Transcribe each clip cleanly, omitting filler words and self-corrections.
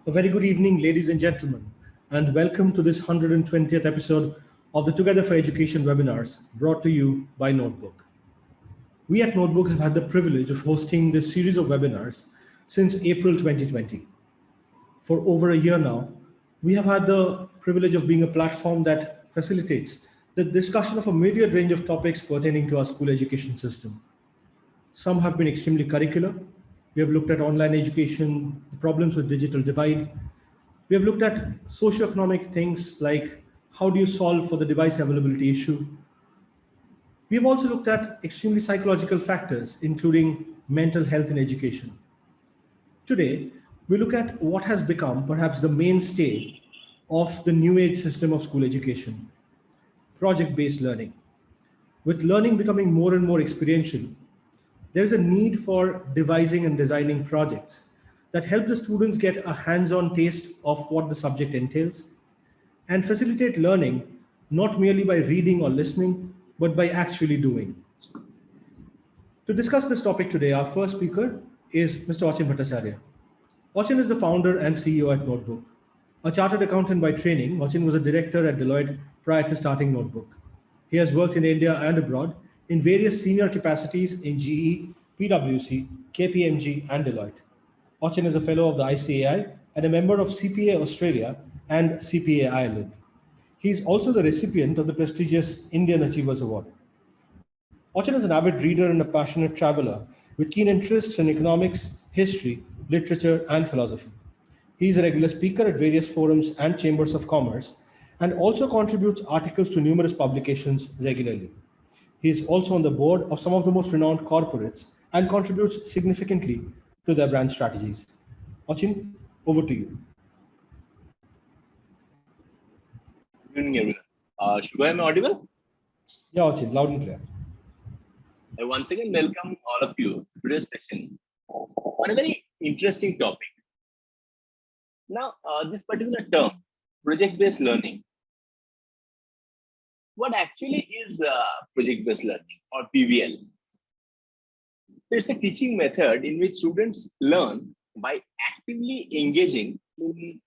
A very good evening, ladies and gentlemen, and welcome to this 120th episode of the Together for Education webinars brought to you by Notebook. We at Notebook have had the privilege of hosting this series of webinars since April 2020. For over a year now, we have had the privilege of being a platform that facilitates the discussion of a myriad range of topics pertaining to our school education system. Some have been extremely curricular. We have looked at online education, the problems with digital divide. We have looked at socioeconomic things like how do you solve for the device availability issue. We have also looked at extremely psychological factors, including mental health in education. Today, we look at what has become perhaps the mainstay of the new age system of school education, project-based learning. With learning becoming more and more experiential, there is a need for devising and designing projects that help the students get a hands-on taste of what the subject entails and facilitate learning not merely by reading or listening, but by actually doing. To discuss this topic today, our first speaker is Mr. Achin Bhattacharyya. Achin is the founder and CEO at Notebook. A chartered accountant by training, Achin was a director at Deloitte prior to starting Notebook. He has worked in India and abroad in various senior capacities in GE, PwC, KPMG, and Deloitte. Achin is a fellow of the ICAI and a member of CPA Australia and CPA Ireland. He is also the recipient of the prestigious Indian Achievers Award. Achin is an avid reader and a passionate traveler with keen interests in economics, history, literature, and philosophy. He is a regular speaker at various forums and chambers of commerce and also contributes articles to numerous publications regularly. He is also on the board of some of the most renowned corporates and contributes significantly to their brand strategies. Achin, over to you. Good evening, everyone. Shubha, am I audible? Yeah, Achin, loud and clear. Once again, welcome all of you to today's session on a very interesting topic. Now, this particular term, project-based learning. What actually is project-based learning or PBL? It's a teaching method in which students learn by actively engaging in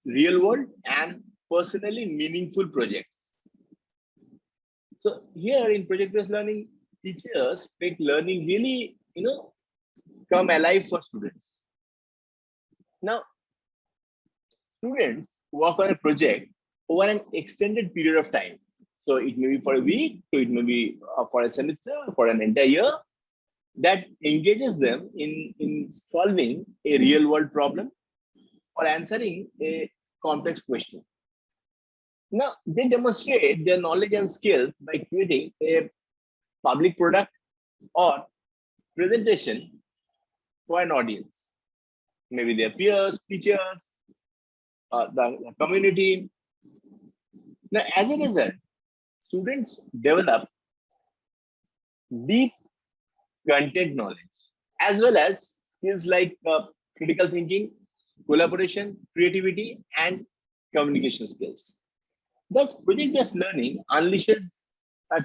real-world and personally meaningful projects. So here in project-based learning, teachers make learning really, come alive for students. Now, students work on a project over an extended period of time. So it may be for a week, so it may be for a semester, for an entire year, that engages them in solving a real world problem or answering a complex question. Now, they demonstrate their knowledge and skills by creating a public product or presentation for an audience, maybe their peers, teachers, the community. Now, as a result, students develop deep content knowledge as well as skills like critical thinking, collaboration, creativity, and communication skills. Thus, project-based learning unleashes,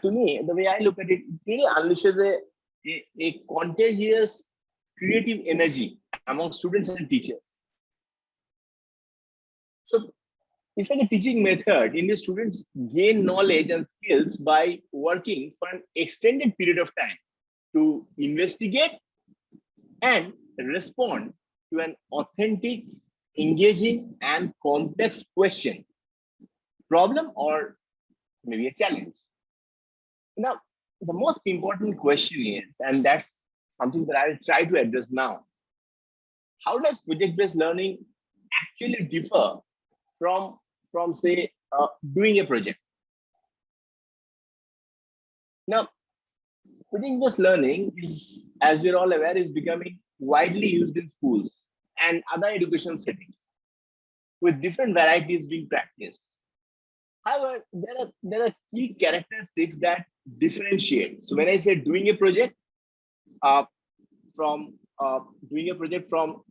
to me, the way I look at it, it really unleashes a contagious creative energy among students and teachers. So it's like a teaching method in which students gain knowledge and skills by working for an extended period of time to investigate and respond to an authentic, engaging, and complex question, problem, or maybe a challenge. Now, the most important question is, and that's something that I will try to address now, how does project-based learning actually differ from say, doing a project? Now, project-based learning is, as we're all aware, is becoming widely used in schools and other educational settings, with different varieties being practiced. However, there are key characteristics that differentiate. So when I say doing a project, from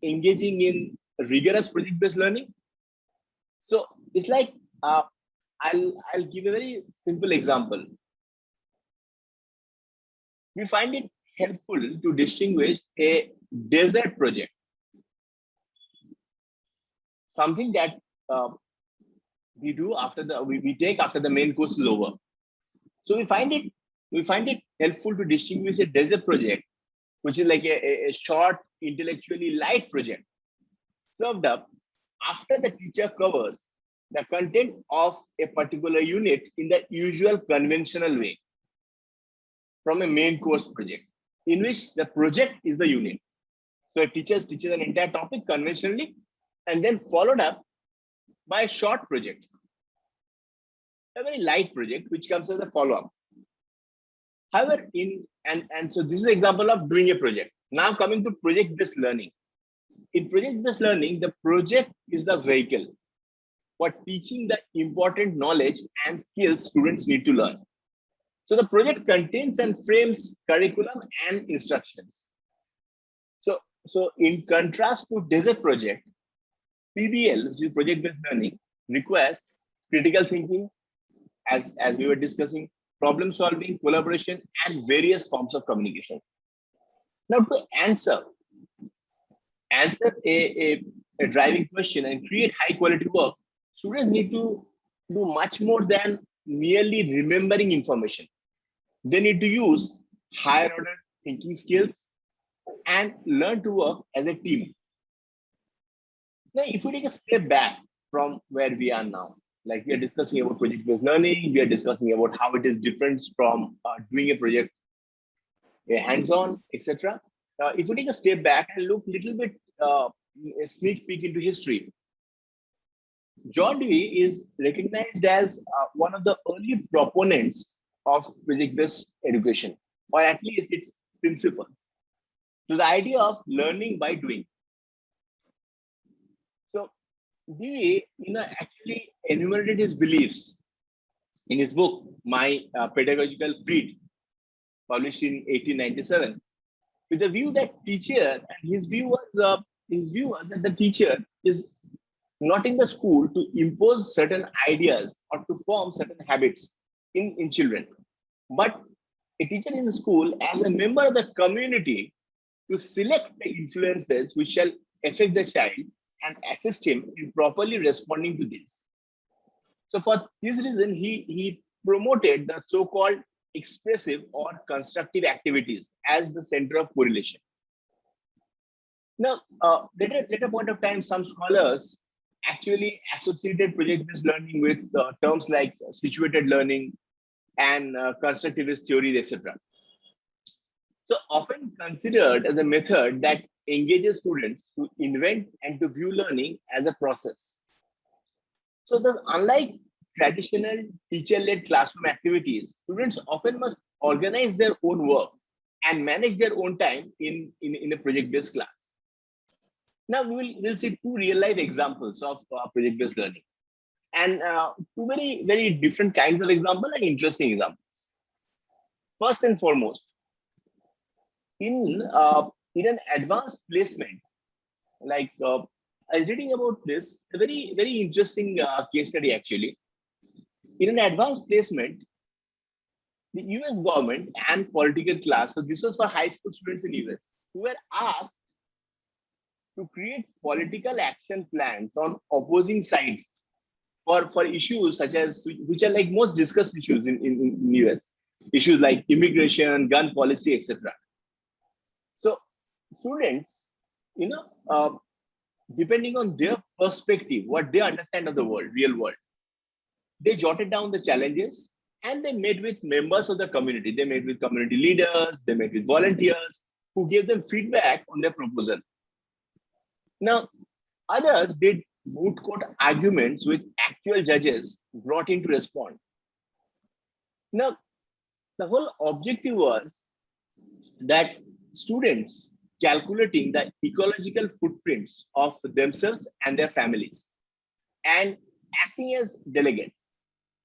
engaging in rigorous project-based learning. So it's like I'll give a very simple example. We find it helpful to distinguish a desert project something that we do after we take after the main course is over. So we find it helpful to distinguish a desert project, which is like a short, intellectually light project, served up after the teacher covers the content of a particular unit in the usual conventional way from a main course project, in which the project is the unit. So a teacher teaches an entire topic conventionally and then followed up by a short project, a very light project, which comes as a follow-up. However, so this is an example of doing a project. Now coming to project-based learning. In project-based learning, the project is the vehicle for teaching the important knowledge and skills students need to learn. So the project contains and frames curriculum and instructions. So in contrast to desert project, PBL, which is project-based learning, requires critical thinking, as we were discussing, problem solving, collaboration, and various forms of communication. Now, to answer a driving question and create high quality work, students need to do much more than merely remembering information. They need to use higher order thinking skills and learn to work as a team. Now, if we take a step back from where we are now, like we are discussing about project-based learning, we are discussing about how it is different from doing a project, a hands-on, etc. If we take a step back and look a little bit, a sneak peek into history, John Dewey is recognized as one of the early proponents of project-based education, or at least its principles, to the idea of learning by doing. So Dewey, actually enumerated his beliefs in his book, My Pedagogical Creed, published in 1897, with the view that his view was that the teacher is not in the school to impose certain ideas or to form certain habits in children, but a teacher in the school as a member of the community to select the influences which shall affect the child and assist him in properly responding to this. So for this reason, he promoted the so-called expressive or constructive activities as the center of correlation. Now, later point of time, some scholars actually associated project-based learning with terms like situated learning and constructivist theories, etc. So often considered as a method that engages students to invent and to view learning as a process. So thus, unlike traditional teacher-led classroom activities, students often must organize their own work and manage their own time in a project-based class. Now we'll see two real-life examples of project-based learning, and two very, very different kinds of examples and interesting examples. First and foremost, in an advanced placement, like I was reading about this, a very, very interesting case study actually. In an advanced placement, the US government and political class, so this was for high school students in US, who were asked to create political action plans on opposing sides for issues such as, which are like most discussed issues in US, issues like immigration, gun policy, etc. So students, depending on their perspective, what they understand of the world, real world, they jotted down the challenges and they met with members of the community. They met with community leaders, they met with volunteers who gave them feedback on their proposal. Now, others did moot court arguments with actual judges brought in to respond. Now, the whole objective was that students calculating the ecological footprints of themselves and their families and acting as delegates.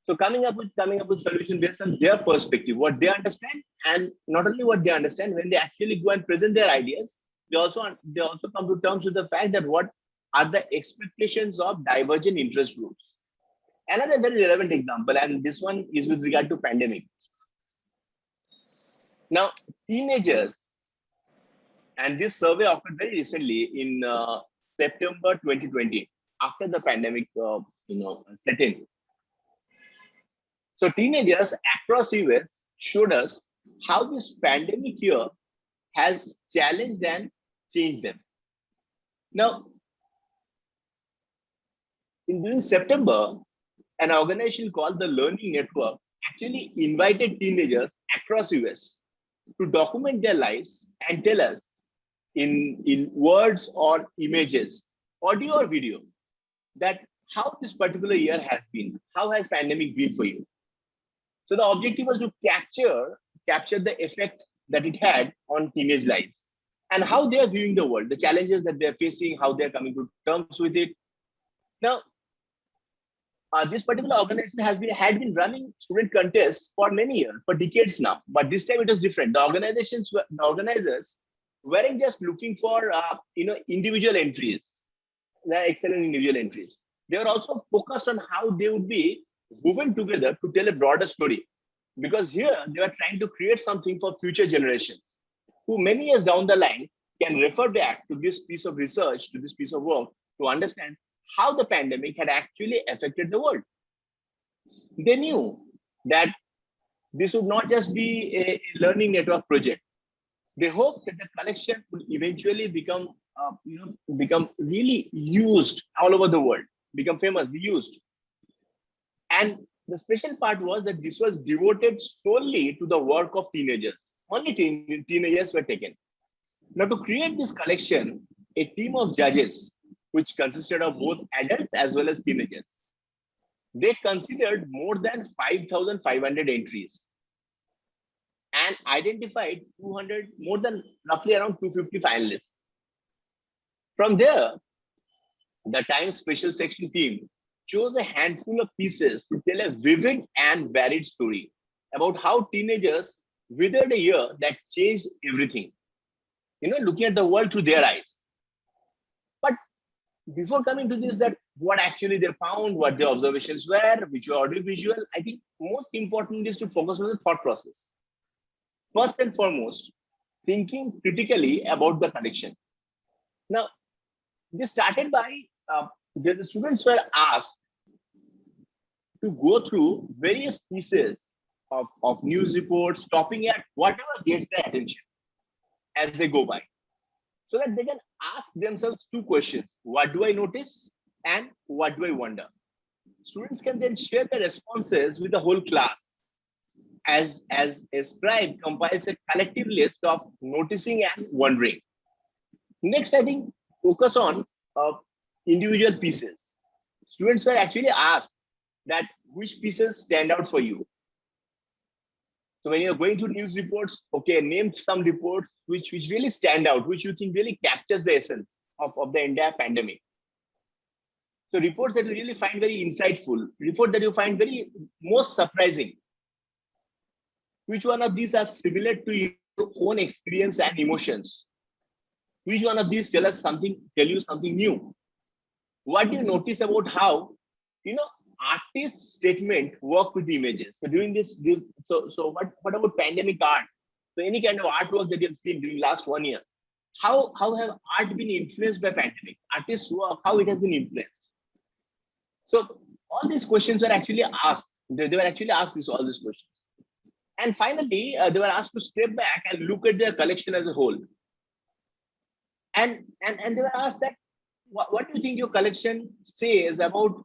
So coming up with solution based on their perspective, what they understand, and not only what they understand, when they actually go and present their ideas, they also come to terms with the fact that what are the expectations of divergent interest groups. Another very relevant example, and this one is with regard to pandemic. Now, teenagers, and this survey occurred very recently in September 2020, after the pandemic, set in. So teenagers across US showed us how this pandemic year has challenged and changed them. Now, during September, an organization called the Learning Network actually invited teenagers across US to document their lives and tell us in words or images, audio or video, that how this particular year has been, how has pandemic been for you. So the objective was to capture the effect that it had on teenage lives and how they are viewing the world, the challenges that they're facing, how they're coming to terms with it. Now, this particular organization had been running student contests for many years, for decades now. But this time it was different. The organizers weren't just looking for individual entries, the excellent individual entries. They were also focused on how they would be woven together to tell a broader story. Because here they were trying to create something for future generations, who many years down the line can refer back to this piece of research, to this piece of work, to understand how the pandemic had actually affected the world. They knew that this would not just be a learning network project. They hoped that the collection would eventually become really used all over the world, become famous, be used. And the special part was that this was devoted solely to the work of teenagers. Only teenagers were taken. Now, to create this collection, a team of judges, which consisted of both adults as well as teenagers, they considered more than 5,500 entries and identified more than roughly around 250 finalists. From there, the Times Special Section team chose a handful of pieces to tell a vivid and varied story about how teenagers withered a year that changed everything. Looking at the world through their eyes. But before coming to this, that what actually they found, what their observations were, which were audiovisual, I think most important is to focus on the thought process. First and foremost, thinking critically about the collection. Now, this started by the students were asked to go through various pieces of news reports, stopping at whatever gets their attention as they go by, so that they can ask themselves two questions: what do I notice and what do I wonder? Students can then share their responses with the whole class as a scribe compiles a collective list of noticing and wondering. Next, I think focus on individual pieces. Students were actually asked that which pieces stand out for you. So when you're going through news reports, okay, name some reports which really stand out, which you think really captures the essence of the entire pandemic. So reports that you really find very insightful, reports that you find very most surprising. Which one of these are similar to your own experience and emotions? Which one of these tell you something new? What do you notice about how, artist statement work with the images? So during so what about pandemic art? So any kind of artwork that you've seen during last 1 year, how have art been influenced by pandemic? Artists' work, how it has been influenced? So all these questions were actually asked. They were actually asked all these questions. And finally, they were asked to step back and look at their collection as a whole. And they were asked that, what do you think your collection says about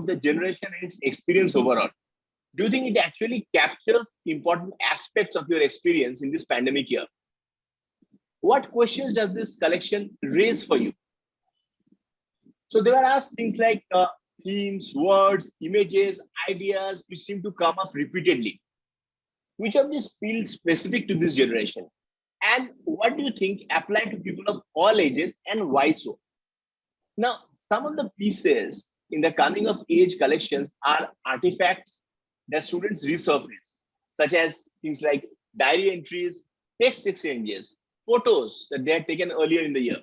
the generation and its experience overall? Do you think it actually captures important aspects of your experience in this pandemic year? What questions does this collection raise for you? So they were asked things like themes, words, images, ideas, which seem to come up repeatedly. Which of these feels specific to this generation? And what do you think apply to people of all ages, and why so? Now, some of the pieces in the coming of age collections are artifacts that students resurface, such as things like diary entries, text exchanges, photos that they had taken earlier in the year.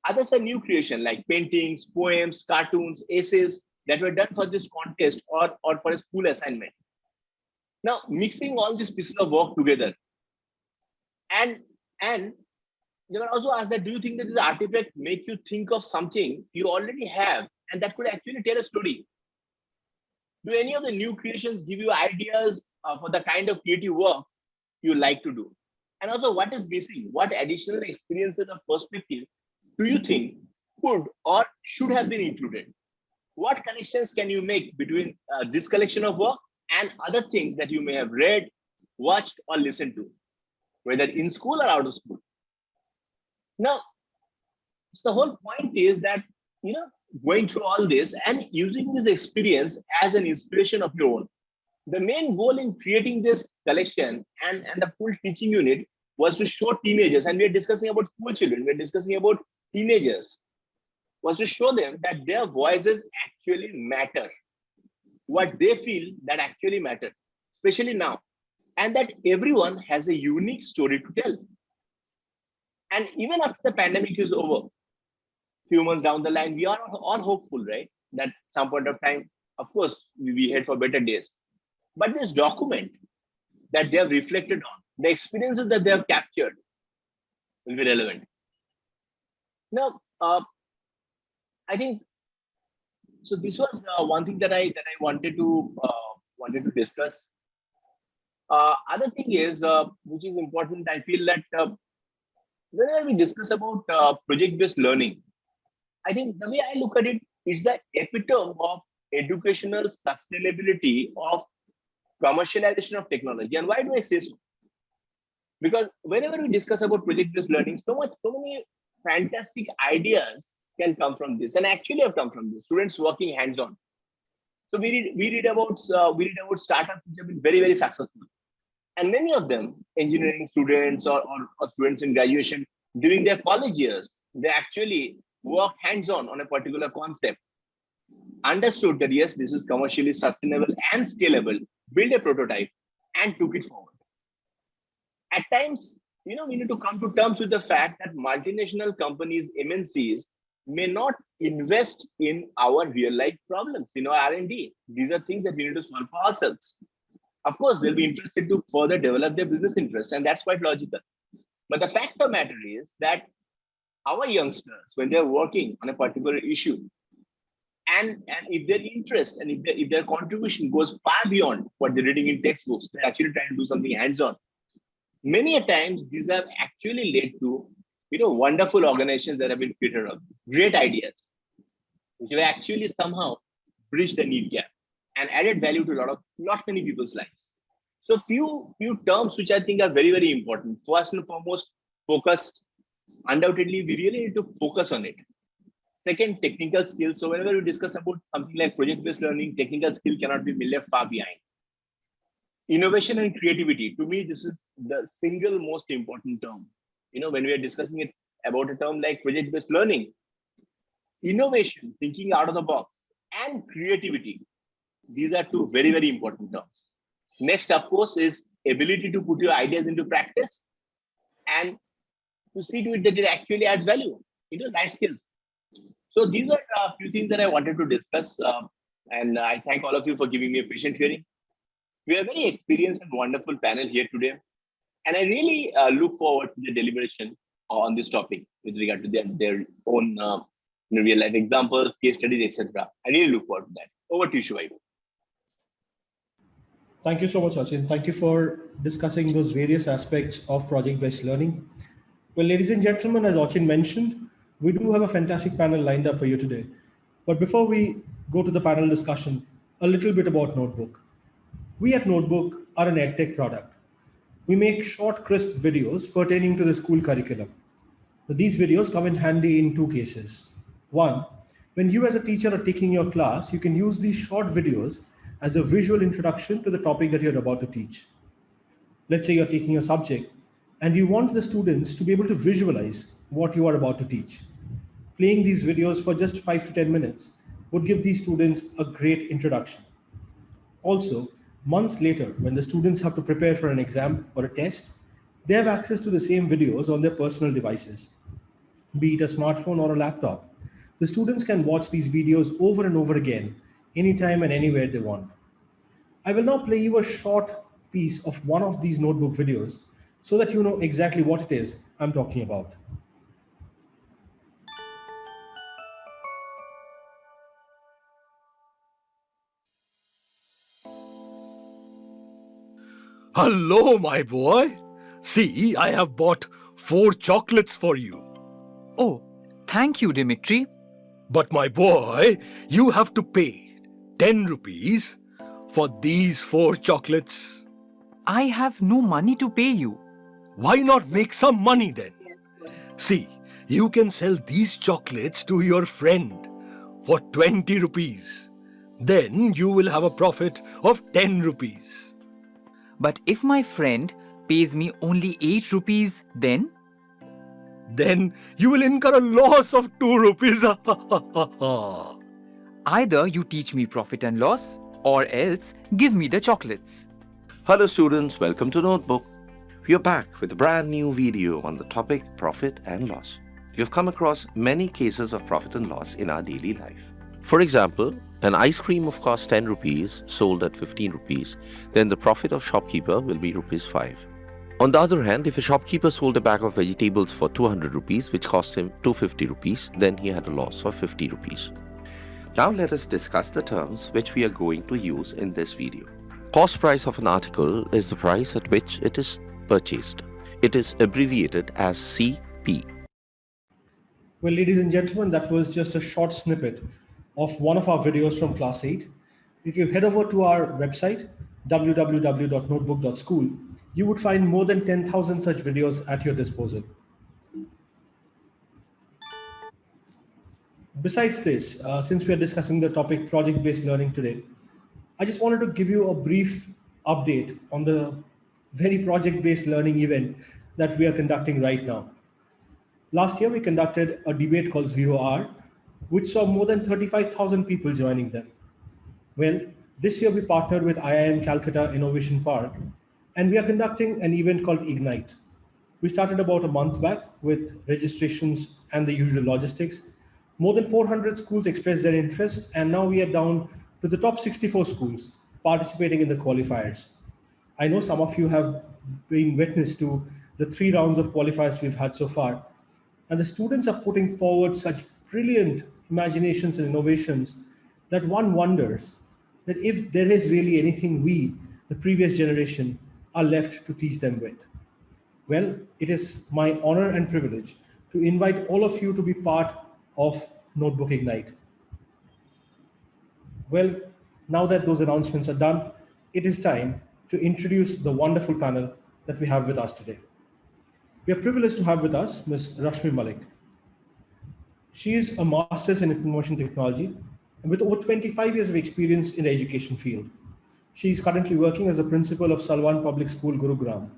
Others are new creation like paintings, poems, cartoons, essays that were done for this contest or for a school assignment. Now, mixing all these pieces of work together and They were also asked that, do you think that this artifact make you think of something you already have and that could actually tell a story? Do any of the new creations give you ideas for the kind of creative work you like to do? And also, what is missing? What additional experiences or perspective do you think could or should have been included? What connections can you make between this collection of work and other things that you may have read, watched, or listened to, whether in school or out of school? Now, so the whole point is that, going through all this and using this experience as an inspiration of your own. The main goal in creating this collection and the full teaching unit was to show teenagers, and we're discussing about school children, we're discussing about teenagers, was to show them that their voices actually matter, what they feel that actually matter, especially now, and that everyone has a unique story to tell. And even after the pandemic is over, few months down the line, we are all hopeful, right? That some point of time, of course, we head for better days. But this document that they have reflected on, the experiences that they have captured will be relevant. Now, I think, so this was one thing that I wanted to discuss. Other thing is, which is important, I feel that whenever we discuss about project-based learning, I think the way I look at it is the epitome of educational sustainability of commercialization of technology. And why do I say so? Because whenever we discuss about project-based learning, so many fantastic ideas can come from this, and actually have come from this. Students working hands-on. So we read about startups which have been very, very successful, and many of them, engineering students or students in graduation during their college years, they actually work hands-on on a particular concept, understood that yes, this is commercially sustainable and scalable, build a prototype, and took it forward. At times, we need to come to terms with the fact that multinational companies, MNCs, may not invest in our real-life problems, in our R&D. These are things that we need to solve for ourselves. Of course, they'll be interested to further develop their business interest, and that's quite logical. But the fact of the matter is that our youngsters, when they're working on a particular issue, and if their interest and if their contribution goes far beyond what they're reading in textbooks, they're actually trying to do something hands-on. Many a times, these have actually led to wonderful organizations that have been created of great ideas, which have actually somehow bridged the need gap and added value to lot many people's lives. So few terms which I think are very, very important. First and foremost, focus. Undoubtedly, we really need to focus on it. Second, technical skills. So whenever we discuss about something like project-based learning, technical skill cannot be left far behind. Innovation and creativity. To me, this is the single most important term. When we are discussing it about a term like project-based learning, innovation, thinking out of the box, and creativity. These are two very, very important terms. Next, of course, is ability to put your ideas into practice and to see to it that it actually adds value. Life skills. So these are a few things that I wanted to discuss. And I thank all of you for giving me a patient hearing. We are a very experienced and wonderful panel here today. And I really look forward to the deliberation on this topic with regard to their own real life examples, case studies, etc. I really look forward to that. Over to you, Shubhai. Thank you so much, Achin. Thank you for discussing those various aspects of project-based learning. Well, ladies and gentlemen, as Achin mentioned, we do have a fantastic panel lined up for you today. But before we go to the panel discussion, a little bit about Notebook. We at Notebook are an EdTech product. We make short, crisp videos pertaining to the school curriculum. These videos come in handy in two cases. One, when you as a teacher are taking your class, you can use these short videos as a visual introduction to the topic that you're about to teach. Let's say you're taking a subject and you want the students to be able to visualize what you are about to teach. Playing these videos for just 5 to 10 minutes would give these students a great introduction. Also, months later, when the students have to prepare for an exam or a test, they have access to the same videos on their personal devices, be it a smartphone or a laptop. The students can watch these videos over and over again, anytime and anywhere they want. I will now play you a short piece of one of these Notebook videos so that you know exactly what it is I'm talking about. Hello, my boy. See, I have bought 4 chocolates for you. Oh, thank you, Dimitri. But my boy, you have to pay 10 rupees for these 4 chocolates. I have no money to pay you. Why not make some money then? See, you can sell these chocolates to your friend for 20 rupees. Then you will have a profit of 10 rupees. But if my friend pays me only 8 rupees, then? Then you will incur a loss of 2 rupees. Either you teach me profit and loss, or else give me the chocolates. Hello students, welcome to Notebook. We are back with a brand new video on the topic profit and loss. We have come across many cases of profit and loss in our daily life. For example, an ice cream of cost 10 rupees sold at 15 rupees, then the profit of shopkeeper will be rupees 5. On the other hand, if a shopkeeper sold a bag of vegetables for 200 rupees which cost him 250 rupees, then he had a loss of 50 rupees. Now let us discuss the terms which we are going to use in this video. Cost price of an article is the price at which it is purchased. It is abbreviated as CP. Well, ladies and gentlemen, that was just a short snippet of one of our videos from class 8. If you head over to our website, www.notebook.school, you would find more than 10,000 such videos at your disposal. Besides this, since we are discussing the topic project-based learning today, I just wanted to give you a brief update on the very project-based learning event that we are conducting right now. Last year, we conducted a debate called 0R, which saw more than 35,000 people joining them. Well, this year we partnered with IIM Calcutta Innovation Park, and we are conducting an event called Ignite. We started about a month back with registrations and the usual logistics. More than 400 schools expressed their interest, and now we are down to the top 64 schools participating in the qualifiers. I know some of you have been witness to the 3 rounds of qualifiers we've had so far, and the students are putting forward such brilliant imaginations and innovations that one wonders that if there is really anything we, the previous generation, are left to teach them with. Well, it is my honor and privilege to invite all of you to be part of Notebook Ignite. Well, now that those announcements are done, it is time to introduce the wonderful panel that we have with us today. We are privileged to have with us Ms. Rashmi Malik. She is a master's in information technology and with over 25 years of experience in the education field. She is currently working as the principal of Salwan Public School, Gurugram.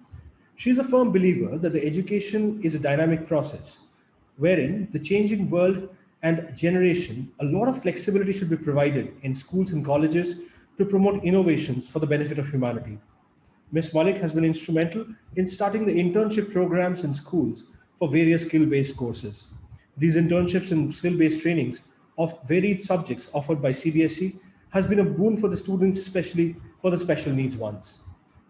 She is a firm believer that the education is a dynamic process, wherein the changing world and generation, a lot of flexibility should be provided in schools and colleges to promote innovations for the benefit of humanity. Ms. Malik has been instrumental in starting the internship programs in schools for various skill-based courses. These internships and skill-based trainings of varied subjects offered by CBSE has been a boon for the students, especially for the special needs ones,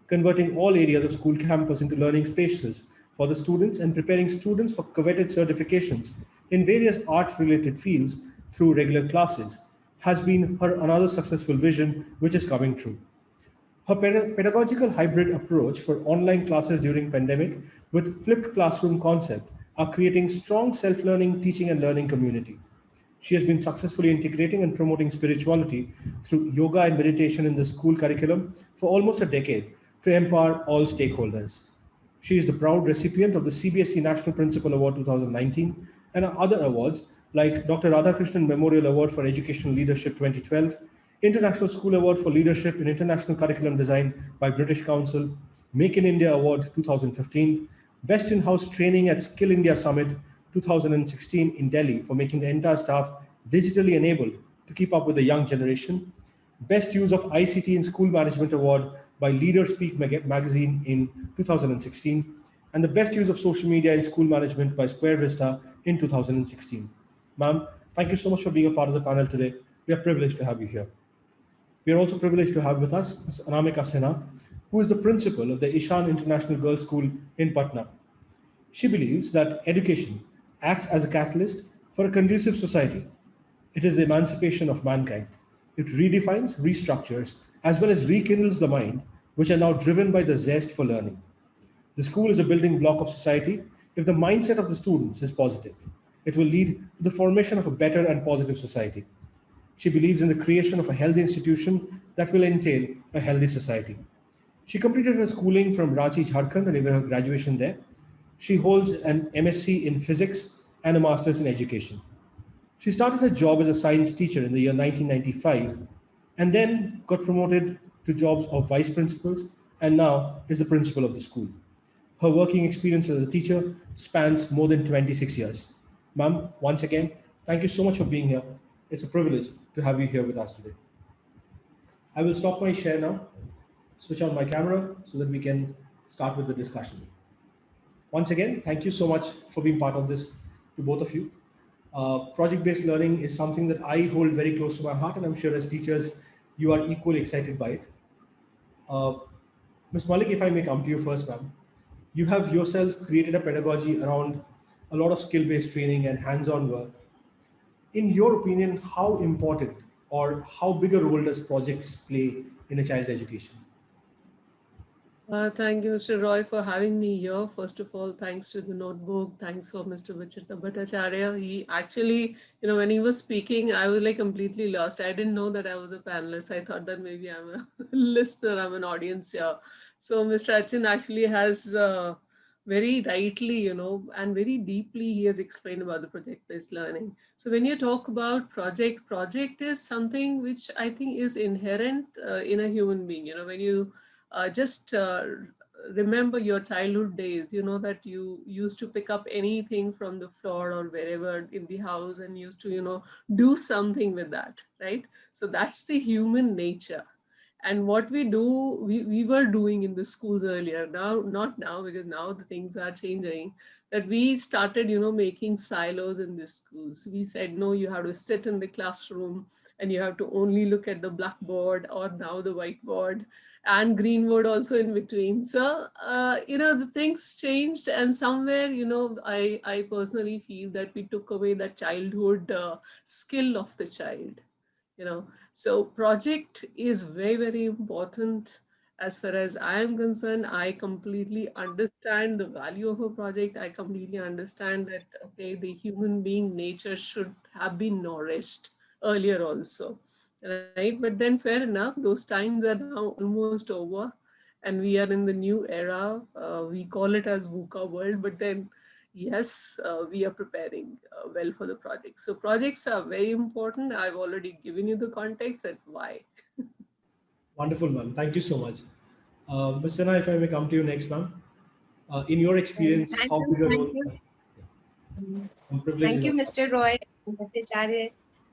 converting all areas of school campus into learning spaces for the students and preparing students for coveted certifications in various art-related fields through regular classes has been her another successful vision, which is coming true. Her pedagogical hybrid approach for online classes during pandemic with flipped classroom concept are creating strong self-learning teaching and learning community. She has been successfully integrating and promoting spirituality through yoga and meditation in the school curriculum for almost a decade to empower all stakeholders. She is the proud recipient of the CBSE National Principal Award 2019 and other awards like Dr. Radhakrishnan Memorial Award for Educational Leadership 2012, International School Award for Leadership in International Curriculum Design by British Council, Make in India Award 2015, Best in-House Training at Skill India Summit 2016 in Delhi for making the entire staff digitally enabled to keep up with the young generation, Best Use of ICT in School Management Award by Leader Speak magazine in 2016, and the Best Use of Social Media in School Management by Square Vista in 2016. Ma'am, thank you so much for being a part of the panel today. We are privileged to have you here. We are also privileged to have with us Ms. Anamika Sinha, who is the principal of the Ishan International Girls' School in Patna. She believes that education acts as a catalyst for a conducive society. It is the emancipation of mankind. It redefines, restructures, as well as rekindles the mind which are now driven by the zest for learning. The school is a building block of society. If the mindset of the students is positive, it will lead to the formation of a better and positive society. She believes in the creation of a healthy institution that will entail a healthy society. She completed her schooling from Ranchi, Jharkhand, and even her graduation there. She holds an MSc in physics and a master's in education. She started her job as a science teacher in the year 1995 and then got promoted to jobs of vice principals and now is the principal of the school. Her working experience as a teacher spans more than 26 years. Ma'am, once again, thank you so much for being here. It's a privilege to have you here with us today. I will stop my share now, switch on my camera so that we can start with the discussion. Once again, thank you so much for being part of this to both of you. Project-based learning is something that I hold very close to my heart, and I'm sure as teachers, you are equally excited by it. Ms. Malik, if I may come to you first, ma'am. You have yourself created a pedagogy around a lot of skill-based training and hands-on work. In your opinion, how important or how big a role does projects play in a child's education? Thank you, Mr. Roy, for having me here. First of all, thanks to the notebook. Thanks for Mr. Bhattacharyya. He actually, when he was speaking, I was like completely lost. I didn't know that I was a panelist. I thought that maybe I'm a listener, I'm an audience here. So Mr. Achin actually has very rightly, and very deeply, he has explained about the project-based learning. So when you talk about project is something which I think is inherent in a human being. When you just remember your childhood days, that you used to pick up anything from the floor or wherever in the house and used to, do something with that, right? So that's the human nature. And what we do, we were doing in the schools earlier, now, not now, because now the things are changing, that we started, making silos in the schools. We said, no, you have to sit in the classroom and you have to only look at the blackboard or now the whiteboard and greenwood also in between. So, the things changed, and somewhere, I personally feel that we took away that childhood skill of the child. So project is very, very important. As far as I am concerned, I completely understand the value of a project. I completely understand that, okay, the human being nature should have been nourished earlier also, right? But then fair enough, those times are now almost over and we are in the new era. We call it as VUCA world, but then yes, we are preparing well for the project. So projects are very important. I've already given you the context that why. Wonderful, ma'am. Thank you so much. Ms. Sinha, if I may come to you next, ma'am. In your experience, Thank how you, big a thank role? you. I'm privileged Thank you, enough. Mr. Roy and Bhattacharya.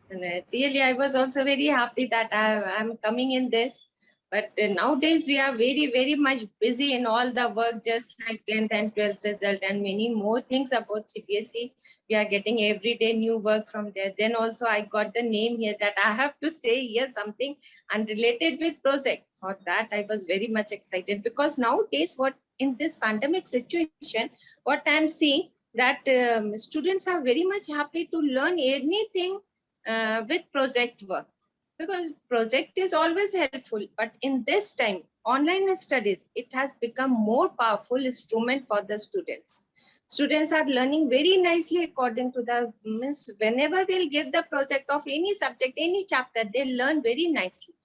And really, I was also very happy that I'm coming in this. But nowadays, we are very, very much busy in all the work, just like 10th and 12th result and many more things about CBSE. We are getting every day new work from there. Then also, I got the name here that I have to say here something unrelated with project. For that, I was very much excited because nowadays, what in this pandemic situation, what I'm seeing, that students are very much happy to learn anything with project work, because project is always helpful, but in this time online studies, it has become more powerful instrument for the students are learning very nicely according to the means. Whenever we'll give the project of any subject, any chapter, they learn very nicely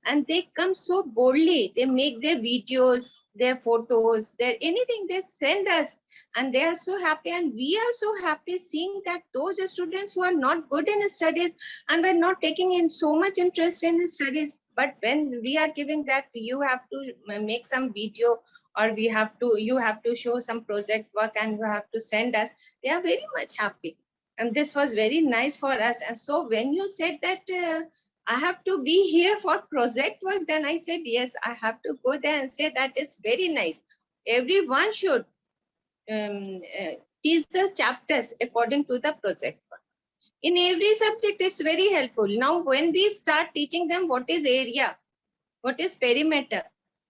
and they come so boldly. They make their videos, their photos, their anything they send us, and they are so happy. And we are so happy seeing that those students who are not good in studies and were not taking in so much interest in studies, but when we are giving that, you have to make some video or you have to show some project work and you have to send us, they are very much happy. And this was very nice for us. And so when you said that I have to be here for project work, then I said, yes, I have to go there and say that is very nice. Everyone should teach the chapters according to the project work. In every subject, it's very helpful. Now, when we start teaching them what is area, what is perimeter,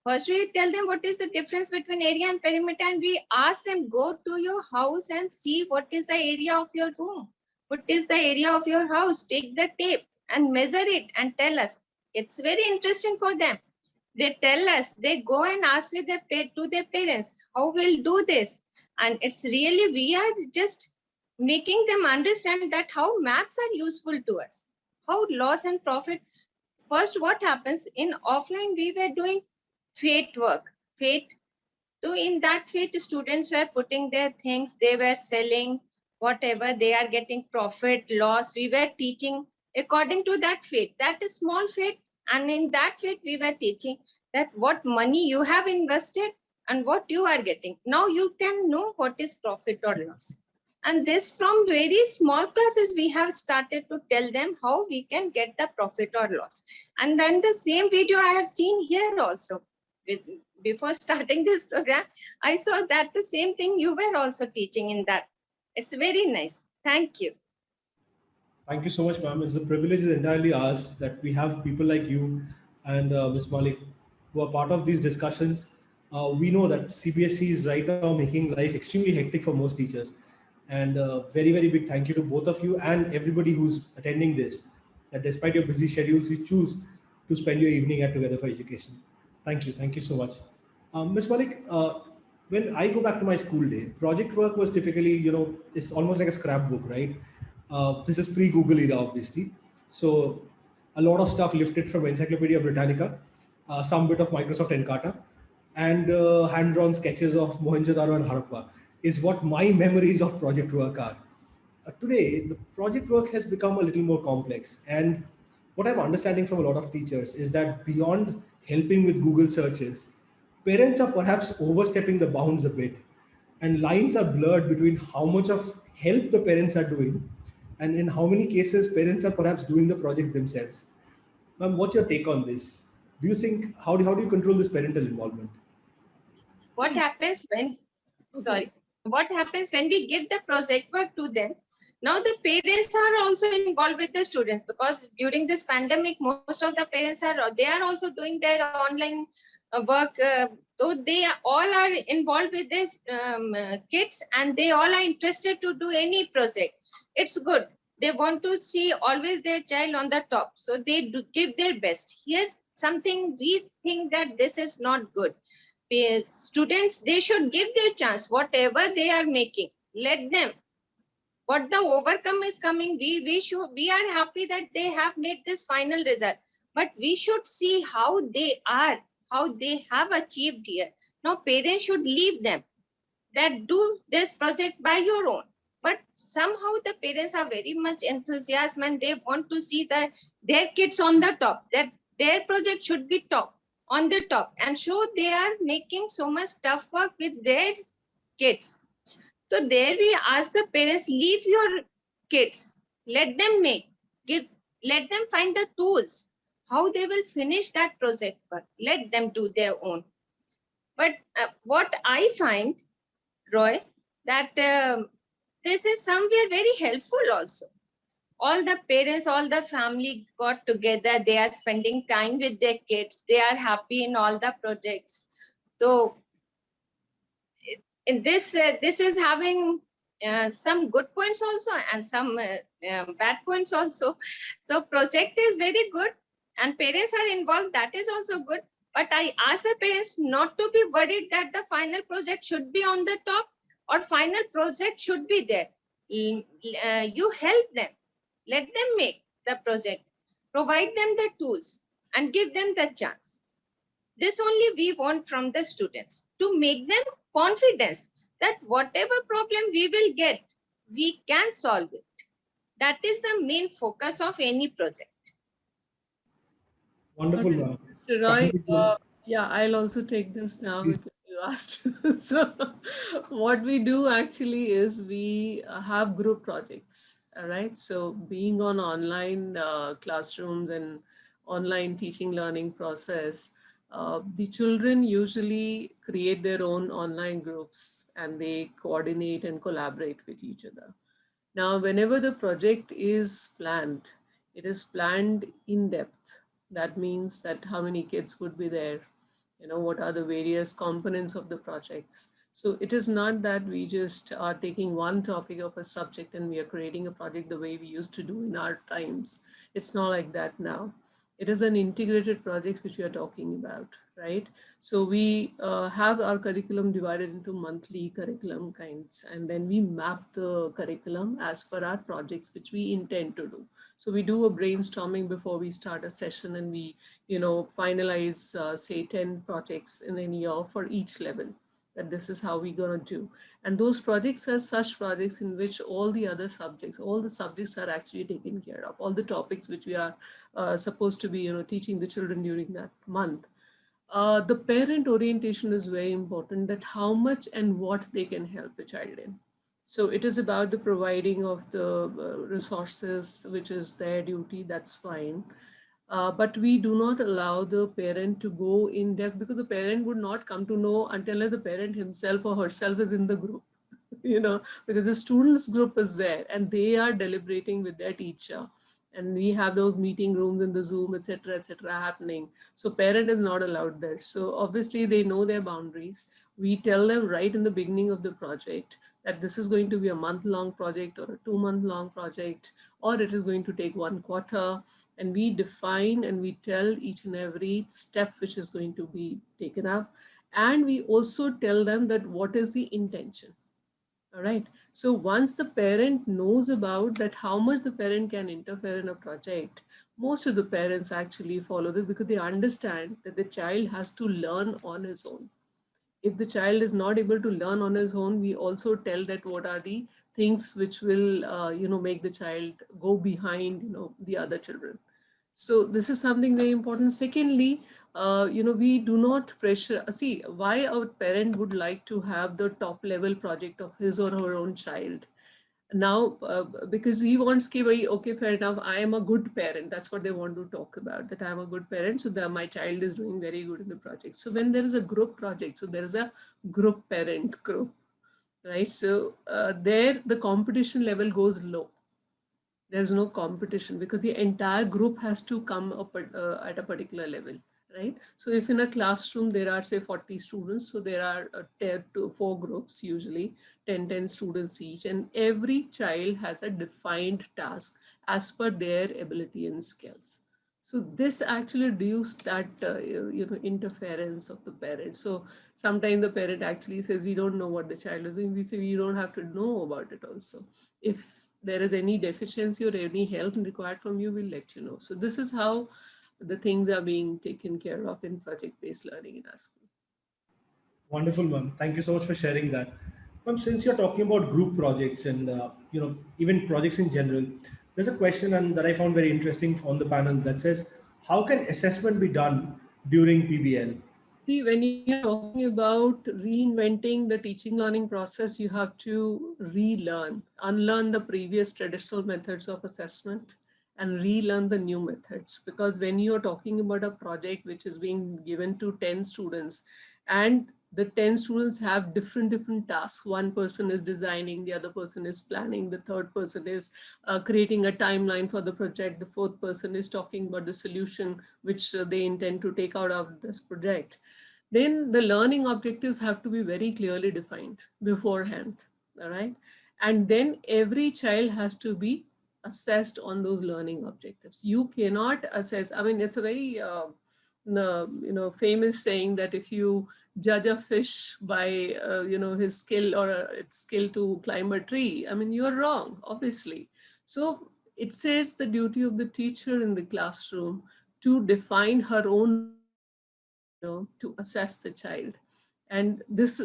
first we tell them what is the difference between area and perimeter, and we ask them, go to your house and see what is the area of your room, what is the area of your house, take the tape and measure it and tell us. It's very interesting for them. They tell us, they go and ask with to their parents, how we'll do this. And it's really, we are just making them understand that how maths are useful to us, how loss and profit. First, what happens in offline, we were doing fate work, fate. So in that fate, students were putting their things, they were selling whatever, they are getting profit, loss. We were teaching according to that fate. That is small fate. And in that fate, we were teaching that what money you have invested and what you are getting. Now you can know what is profit or loss. And this from very small classes, we have started to tell them how we can get the profit or loss. And then the same video I have seen here also. Before starting this program, I saw that the same thing you were also teaching in that. It's very nice. Thank you. Thank you so much, ma'am. It's a privilege is entirely ours that we have people like you and Ms. Malik who are part of these discussions. We know that CBSE is right now making life extremely hectic for most teachers. And very, very big thank you to both of you and everybody who's attending this, that despite your busy schedules, you choose to spend your evening at Together for Education. Thank you. Thank you so much. Ms. Malik, when I go back to my school day, project work was typically, it's almost like a scrapbook, right? This is pre-Google era, obviously. So a lot of stuff lifted from Encyclopedia Britannica, some bit of Microsoft Encarta, and hand-drawn sketches of Mohenjo-daro and Harappa is what my memories of project work are. Today, the project work has become a little more complex. And what I'm understanding from a lot of teachers is that beyond helping with Google searches, parents are perhaps overstepping the bounds a bit. And lines are blurred between how much of help the parents are doing and in how many cases parents are perhaps doing the projects themselves. Ma'am, what's your take on this? Do you think, how do you control this parental involvement? What happens when, sorry, what happens when we give the project work to them? Now the parents are also involved with the students, because during this pandemic, most of the parents they are also doing their online work. So they all are involved with this kids, and they all are interested to do any project. It's good. They want to see always their child on the top. So they do give their best. Here's something we think that this is not good. Students, they should give their chance, whatever they are making, let them. What the overcome is coming, we are happy that they have made this final result, but we should see how they have achieved here. Now parents should leave them, that do this project by your own. But somehow the parents are very much enthusiastic and they want to see that their kids on the top, that their project should be on the top, and so they are making so much tough work with their kids. So there we ask the parents, leave your kids, let them let them find the tools, how they will finish that project work, let them do their own. But what I find, Roy, that this is somewhere very helpful also. All the parents, all the family got together, they are spending time with their kids, they are happy in all the projects. So in this is having some good points also and some bad points also. So project is very good and parents are involved, that is also good. But I ask the parents not to be worried that the final project should be on the top or final project should be there. You help them. Let them make the project, provide them the tools and give them the chance. This only we want from the students, to make them confidence that whatever problem we will get, we can solve it. That is the main focus of any project. Wonderful, Okay, ma'am. Mr. Roy, yeah, I'll also take this now because you asked. So what we do actually is we have group projects, all right? So being on online classrooms and online teaching learning process, the children usually create their own online groups and they coordinate and collaborate with each other. Now, whenever the project is planned, it is planned in depth. That means that how many kids would be there, what are the various components of the projects. So it is not that we just are taking one topic of a subject and we are creating a project the way we used to do in our times. It's not like that now. It is an integrated project which we are talking about, right? So we have our curriculum divided into monthly curriculum kinds, and then we map the curriculum as per our projects which we intend to do. So we do a brainstorming before we start a session, and we, finalize, say 10 projects in a year for each level, that this is how we're going to do. And those projects are such projects in which all the subjects are actually taken care of, all the topics which we are supposed to be, teaching the children during that month. The parent orientation is very important, that how much and what they can help the child in. So it is about the providing of the resources, which is their duty, that's fine. But we do not allow the parent to go in depth, because the parent would not come to know until the parent himself or herself is in the group, because the students group is there and they are deliberating with their teacher. And we have those meeting rooms in the Zoom, etc., happening. So parent is not allowed there. So obviously they know their boundaries. We tell them right in the beginning of the project that this is going to be a month-long project or a 2-month-long project, or it is going to take 1 quarter. And we define and we tell each and every step which is going to be taken up. And we also tell them that what is the intention. All right. So once the parent knows about that, how much the parent can interfere in a project, most of the parents actually follow this, because they understand that the child has to learn on his own. If the child is not able to learn on his own, we also tell that what are the things which will, make the child go behind, the other children. So this is something very important. Secondly, we do not pressure. See, why a parent would like to have the top level project of his or her own child. Now, because he wants to say, okay, fair enough, I am a good parent. That's what they want to talk about, that I'm a good parent. So that my child is doing very good in the project. So when there is a group project, so there is a group parent group, right? So there the competition level goes low. There's no competition, because the entire group has to come up at a particular level, right? So if in a classroom there are say 40 students, so there are 10 to 4 groups, usually 10 students each, and every child has a defined task as per their ability and skills. So this actually reduces that interference of the parent. So sometimes the parent actually says, we don't know what the child is doing. We say, we don't have to know about it also. If there is any deficiency or any help required from you, we'll let you know. So this is how the things are being taken care of in project-based learning in our school. Wonderful, ma'am. Thank you so much for sharing that. Ma'am, since you're talking about group projects and even projects in general, there's a question and that I found very interesting on the panel that says, how can assessment be done during PBL? See, when you're talking about reinventing the teaching learning process, you have to relearn, unlearn the previous traditional methods of assessment and relearn the new methods. Because when you're talking about a project which is being given to 10 students, and the 10 students have different tasks. One person is designing, the other person is planning, the third person is creating a timeline for the project, the fourth person is talking about the solution which they intend to take out of this project. Then the learning objectives have to be very clearly defined beforehand, all right? And then every child has to be assessed on those learning objectives. You cannot assess, I mean, it's a very famous saying that if you judge a fish by his skill or its skill to climb a tree, I mean, you're wrong, obviously. So it says the duty of the teacher in the classroom to define her own, to assess the child. And this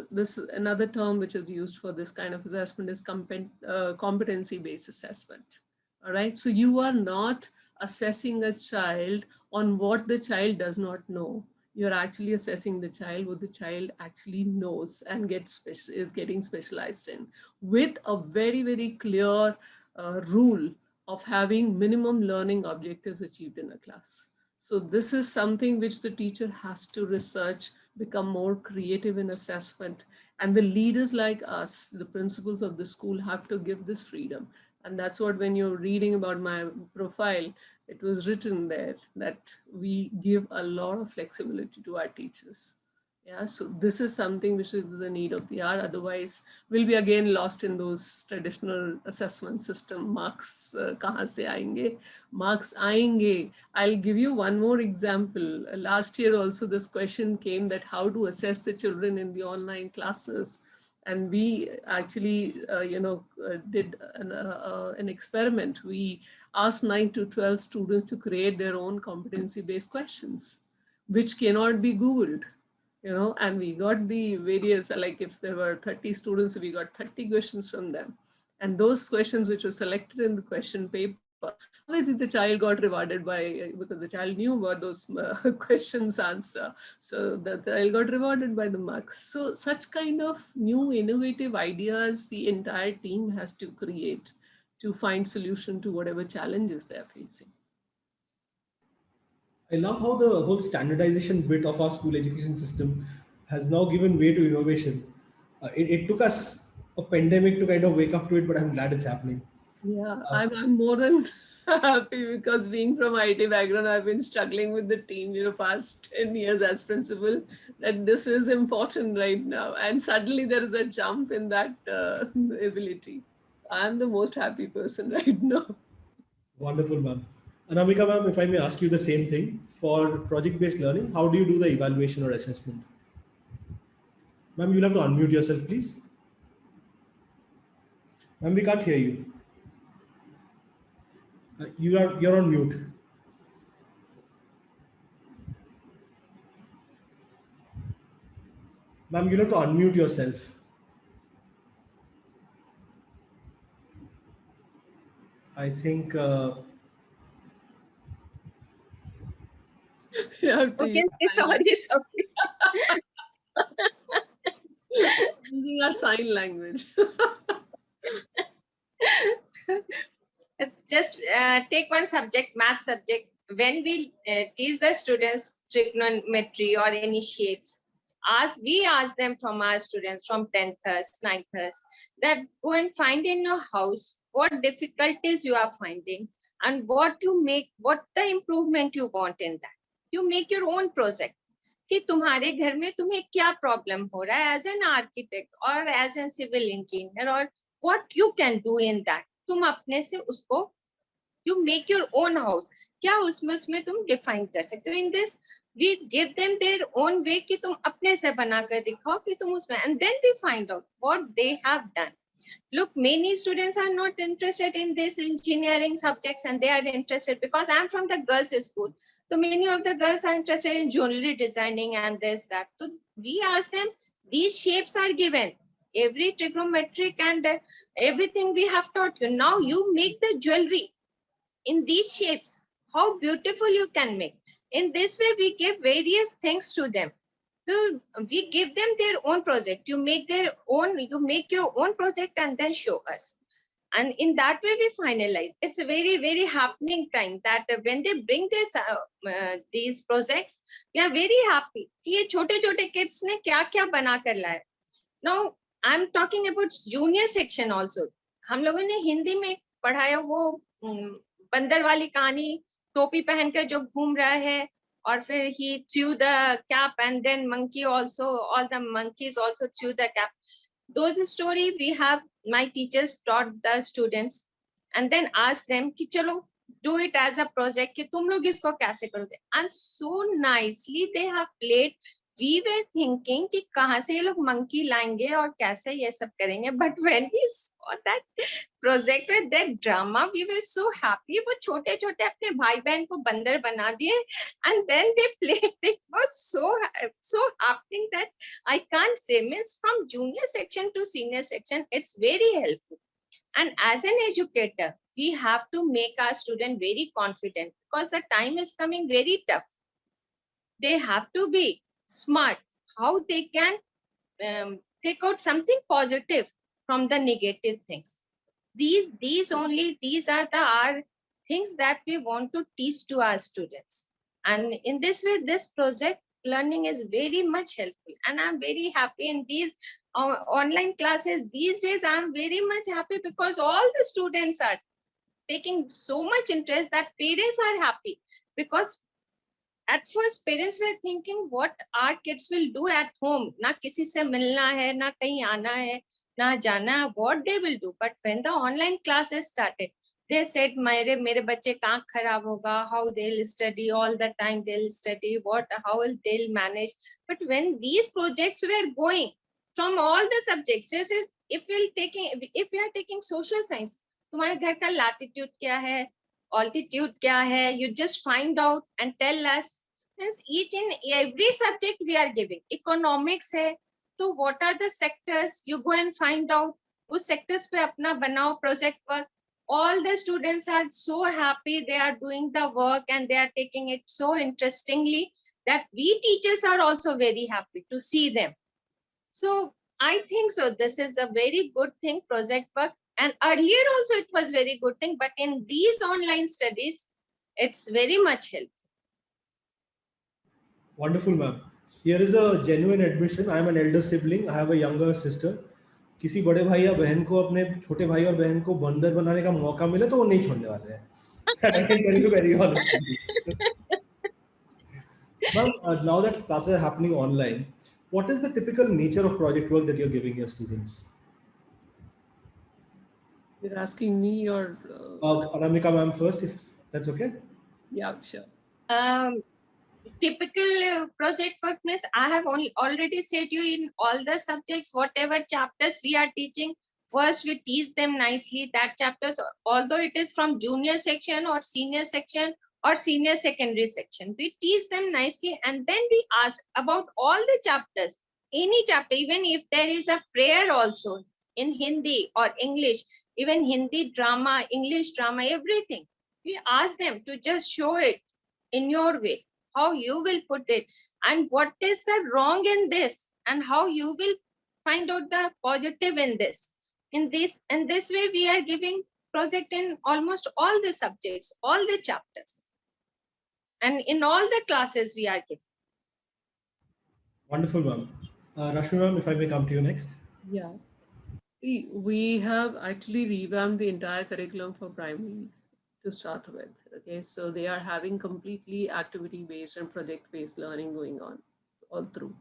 another term which is used for this kind of assessment is competency-based assessment. All right, so you are not assessing a child on what the child does not know. You're actually assessing the child what the child actually knows and is getting specialized in, with a very clear rule of having minimum learning objectives achieved in a class. So this is something which the teacher has to research, become more creative in assessment. And the leaders like us, the principals of the school, have to give this freedom. And that's what, when you're reading about my profile, it was written there that we give a lot of flexibility to our teachers Yeah, so this is something which is the need of the hour. Otherwise, we'll be again lost in those traditional assessment system. Marks kahan se aayenge? Marks aayenge. I'll give you one more example. Last year also this question came that how to assess the children in the online classes. And we actually, did an experiment. We asked 9 to 12 students to create their own competency-based questions, which cannot be Googled. And we got the various, like if there were 30 students, we got 30 questions from them. And those questions which were selected in the question paper, obviously the child got rewarded because the child knew what those questions answer. So the child got rewarded by the marks. So such kind of new innovative ideas, the entire team has to create to find solution to whatever challenges they're facing. I love how the whole standardization bit of our school education system has now given way to innovation. It took us a pandemic to kind of wake up to it, but I'm glad it's happening. Yeah, I'm more than happy because being from IT background, I've been struggling with the team, past 10 years as principal, that this is important right now. And suddenly there is a jump in that ability. I'm the most happy person right now. Wonderful, ma'am. Anamika, ma'am, if I may ask you the same thing, for project-based learning, how do you do the evaluation or assessment? Ma'am, you'll have to unmute yourself, please. Ma'am, we can't hear you. You're on mute. Ma'am, you'll have to unmute yourself. I think You have to Okay, sorry. using our sign language. Just take one subject, math subject. When we teach the students trigonometry or any shapes, we ask them from our students from 10th, 9th, that go and find in your house what difficulties you are finding and what the improvement you want in that. You make your own project. कि तुम्हारे घर में तुम्हें क्या problem हो रहा है as an architect और एज एन सिविल इंजीनियर और what you can do in that तुम अपने से उसको you make your own house क्या उसमें तुम डिफाइन कर सकते हो in this we give them their own way कि तुम अपने से बनाकर दिखाओ कि तुम उसमें and then we find out what they have done look many students are not interested in this engineering subjects and they are interested because I'm from the girls school. So many of the girls are interested in jewelry designing and this, that. So we ask them, these shapes are given, every trigonometric and everything we have taught you. Now you make the jewelry in these shapes. How beautiful you can make. In this way, we give various things to them. So we give them their own project. You make your own project and then show us. And in that way, we finalize. It's a very, very happening time that when they bring this these projects, we are very happy. कि ये छोटे-छोटे kids ने क्या-क्या बना कर लाए. Now, I'm talking about junior section also. हम लोगों ने हिंदी में पढ़ाया वो बंदर वाली कहानी, टोपी पहनकर जो घूम रहा है, और फिर he threw the cap and then monkey also, all the monkeys also threw the cap. Those story we have, my teachers taught the students and then asked them कि चलो do it as a project कि तुम लोग इसको कैसे करोगे. And so nicely they have played. We were thinking कि कहाँ से ये लोग monkey लाएंगे और कैसे ये सब करेंगे. But when we saw that project with that drama, we were so happy. वो छोटे छोटे अपने भाई बहन को बंदर बना दिए and then they played. It was so happening that I can't say. Means from junior section to senior section, it's very helpful. And as an educator, we have to make our student very confident because the time is coming very tough. They have to be smart. How they can take out something positive from the negative things. These are our things that we want to teach to our students. And in this way, this project learning is very much helpful. And I'm very happy in these online classes. These days, I'm very much happy because all the students are taking so much interest that parents are happy because at first parents were thinking what our kids will do at home. Na kisi se milna hai, na kahin aana hai, na jana hai, what they will do. But when the online classes started, they said, mere bacche ka aankh kharab hoga, how they'll study all the time, they'll study, how they'll manage. But when these projects were going from all the subjects, if we are taking social science, तुम्हारे घर का latitude क्या है, altitude क्या है, you just find out and tell us. Means each and every subject we are giving. Economics है, so what are the sectors, you go and find out, उस sectors पे अपना बनाओ project work. All the students are so happy, they are doing the work and they are taking it so interestingly that we teachers are also very happy to see them. So I think so this is a very good thing, project work. And earlier also it was very good thing, but in these online studies, it's very much helpful. Wonderful, ma'am. Here is a genuine admission. I am an elder sibling. I have a younger sister. किसी बड़े भाई या बहन को अपने छोटे भाई और बहन को बंदर बनाने का मौका मिले तो वो नहीं छोड़ने वाले हैं. I can tell you very honestly. Ma'am, now that classes are happening online, what is the typical nature of project work that you're giving your students? You're asking me or Anamika ma'am first, if that's okay. Yeah, sure. Typical project work means I have already said you in all the subjects, whatever chapters we are teaching, first we teach them nicely that chapters, although it is from junior section or senior secondary section, we teach them nicely and then we ask about all the chapters, any chapter, even if there is a prayer also in Hindi or English, even Hindi drama, English drama, everything. We ask them to just show it in your way, how you will put it and what is the wrong in this and how you will find out the positive in this. In this way, we are giving project in almost all the subjects, all the chapters. And in all the classes we are giving. Wonderful, ma'am. Rashmi ma'am, if I may come to you next. Yeah. We have actually revamped the entire curriculum for primary to start with. Okay, so they are having completely activity-based and project-based learning going on all through.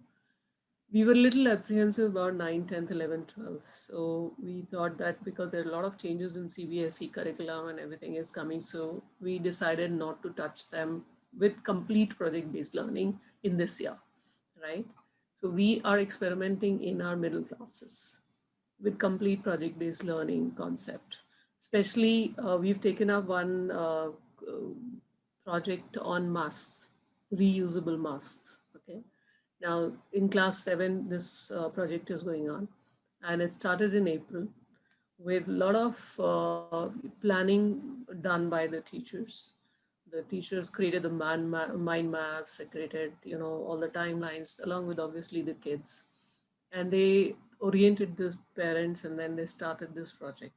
We were a little apprehensive about 9th, 10th, 11th, 12th. So we thought that because there are a lot of changes in CBSE curriculum and everything is coming, so we decided not to touch them with complete project-based learning in this year, right? So we are experimenting in our middle classes with complete project-based learning concept. Especially, we've taken up one project on masks, reusable masks, okay? Now, in class 7, this project is going on, and it started in April with a lot of planning done by the teachers. The teachers created the mind maps, they created, all the timelines, along with obviously the kids. And they oriented the parents, and then they started this project.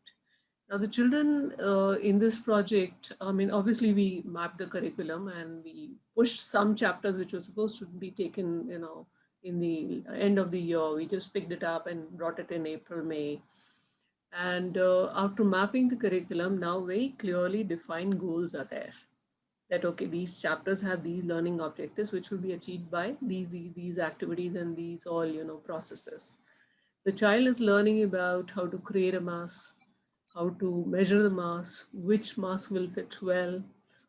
Now the children in this project, I mean, obviously we mapped the curriculum and we pushed some chapters which were supposed to be taken, in the end of the year. We just picked it up and brought it in April, May. And after mapping the curriculum, now very clearly defined goals are there. That, okay, these chapters have these learning objectives, which will be achieved by these activities and these all, processes. The child is learning about how to create a mask, how to measure the mask, which mask will fit well,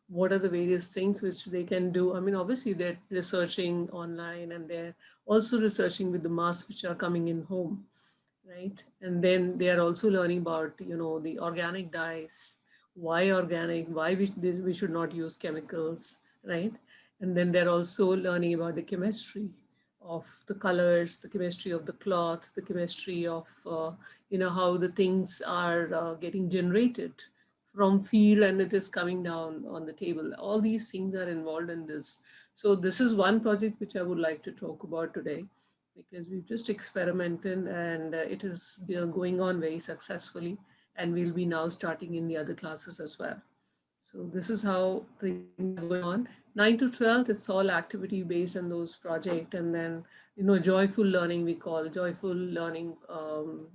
what are the various things which they can do. I mean, obviously they're researching online and they're also researching with the masks which are coming in home, right? And then they are also learning about, the organic dyes, why organic, why we should not use chemicals, right? And then they're also learning about the chemistry of the colors, the chemistry of the cloth, the chemistry of, how the things are getting generated from field and it is coming down on the table. All these things are involved in this. So this is one project which I would like to talk about today, because we've just experimented and it is going on very successfully, and we'll be now starting in the other classes as well. So this is how things are going on. 9 to 12, it's all activity based on those projects. And then, joyful learning, we call joyful learning,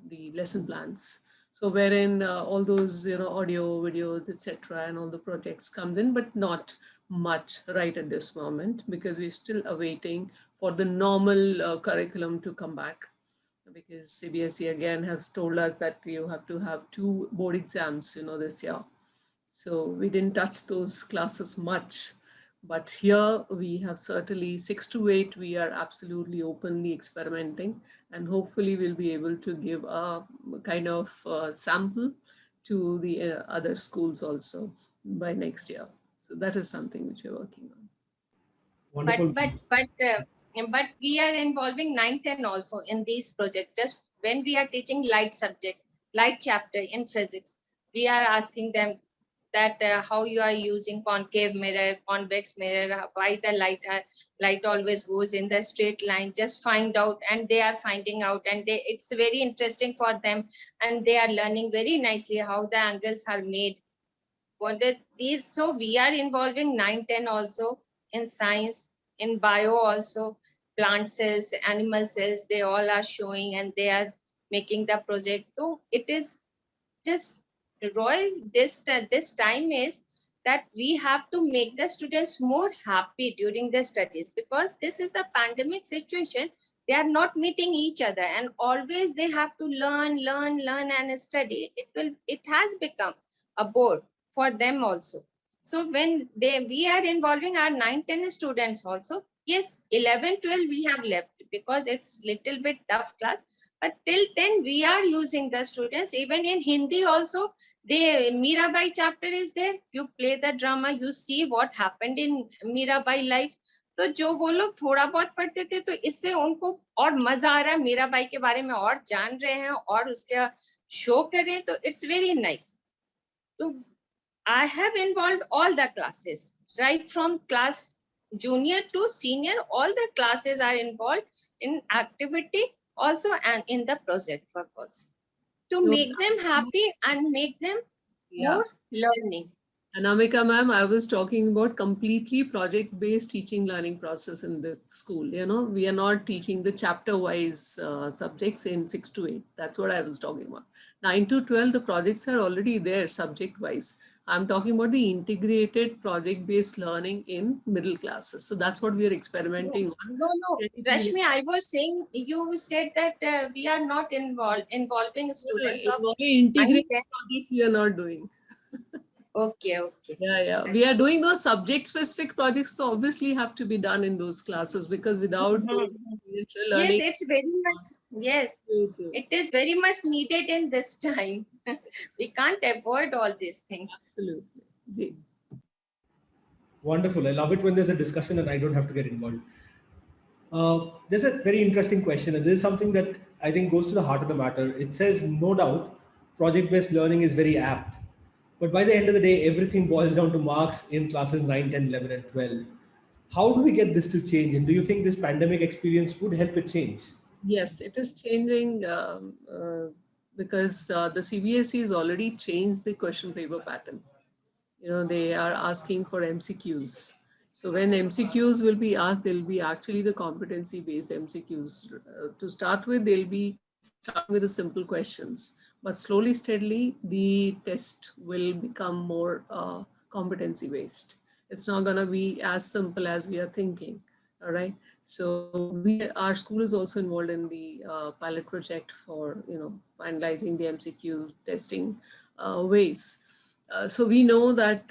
the lesson plans. So wherein all those, audio, videos, etc., and all the projects comes in, but not much right at this moment, because we're still awaiting for the normal curriculum to come back, because CBSE again has told us that you have to have 2 board exams, this year. So we didn't touch those classes much. But here we have certainly 6 to 8, we are absolutely openly experimenting, and hopefully we'll be able to give a kind of sample to the other schools also by next year. So that is something which we're working on. Wonderful. But we are involving 9, 10 also in these projects. Just when we are teaching light subject, light chapter in physics, we are asking them that how you are using concave mirror, convex mirror, why the light always goes in the straight line. Just find out, and they are finding out, and it's very interesting for them, and they are learning very nicely how the angles are made. So we are involving 9, 10 also in science, in bio also, plant cells, animal cells, they all are showing, and they are making the project. So it is just Royal, this time is that we have to make the students more happy during their studies, because this is the pandemic situation. They are not meeting each other, and always they have to learn and study. It has become a bore for them also. So when we are involving our 9, 10 students also, yes, 11, 12 we have left because it's little bit tough class. But till 10, we are using the students. Even in Hindi also, the Mirabai chapter is there. You play the drama, you see what happened in Mirabai life. तो जो वो लोग थोड़ा बहुत पढ़ते थे, तो इससे उनको और मजा आ रहा है, मीराबाई के बारे में और जान रहे हैं और उसका शो कर रहे हैं, तो it's very nice. So I have involved all the classes, right from class junior to senior. All the classes are involved in activity also and in the project work also, to make them happy and make them more learning. Anamika ma'am, I was talking about completely project-based teaching learning process in the school. We are not teaching the chapter-wise subjects in 6 to 8. That's what I was talking about. 9 to 12, the projects are already there subject-wise. I'm talking about the integrated project-based learning in middle classes. So that's what we are experimenting on. No. Rashmi, I was saying, you said that we are not involving students. Integrated projects we are not doing. Okay. Yeah. We are doing those subject-specific projects, so obviously have to be done in those classes, because without those learning, yes, it's very much. Yes, it is very much needed in this time. We can't avoid all these things. Absolutely. Wonderful. I love it when there's a discussion and I don't have to get involved. There's a very interesting question, and this is something that I think goes to the heart of the matter. It says, no doubt, project-based learning is very apt. But by the end of the day, everything boils down to marks in classes 9, 10, 11, and 12. How do we get this to change? And do you think this pandemic experience would help it change? Yes, it is changing because the CBSE has already changed the question paper pattern. They are asking for MCQs. So when MCQs will be asked, they'll be actually the competency-based MCQs. To start with, they'll be starting with the simple questions. But slowly, steadily, the test will become more competency-based. It's not going to be as simple as we are thinking. All right. So our school is also involved in the pilot project for finalizing the MCQ testing ways. So we know that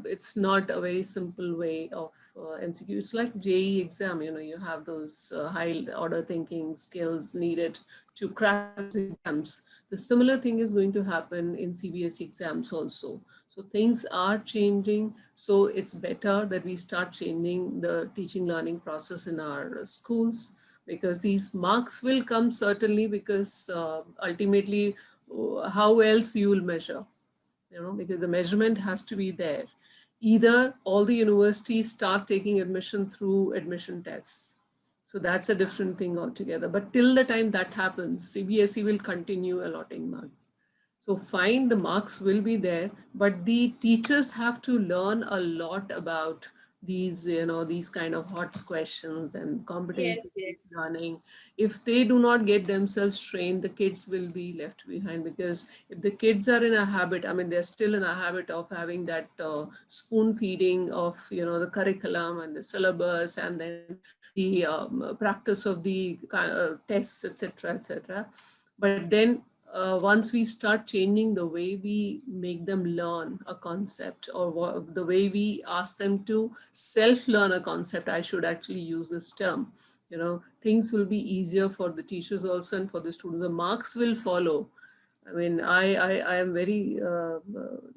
it's not a very simple way of MCQ. It's like JEE exam, you have those high order thinking skills needed to crack exams. The similar thing is going to happen in CBSE exams also. So things are changing. So it's better that we start changing the teaching learning process in our schools, because these marks will come certainly, because ultimately how else you will measure? Because the measurement has to be there. Either all the universities start taking admission through admission tests. So that's a different thing altogether. But till the time that happens, CBSE will continue allotting marks. So fine, the marks will be there, but the teachers have to learn a lot about these, these kind of hot questions and Yes, competency-based yes. learning, if they do not get themselves trained, the kids will be left behind. Because if the kids are in a habit, I mean, they're still in a habit of having that spoon feeding of, the curriculum and the syllabus, and then the practice of the tests, etc., etc. But then once we start changing the way we make them learn a concept, or the way we ask them to self-learn a concept, I should actually use this term, things will be easier for the teachers also and for the students. The marks will follow. I mean, I am very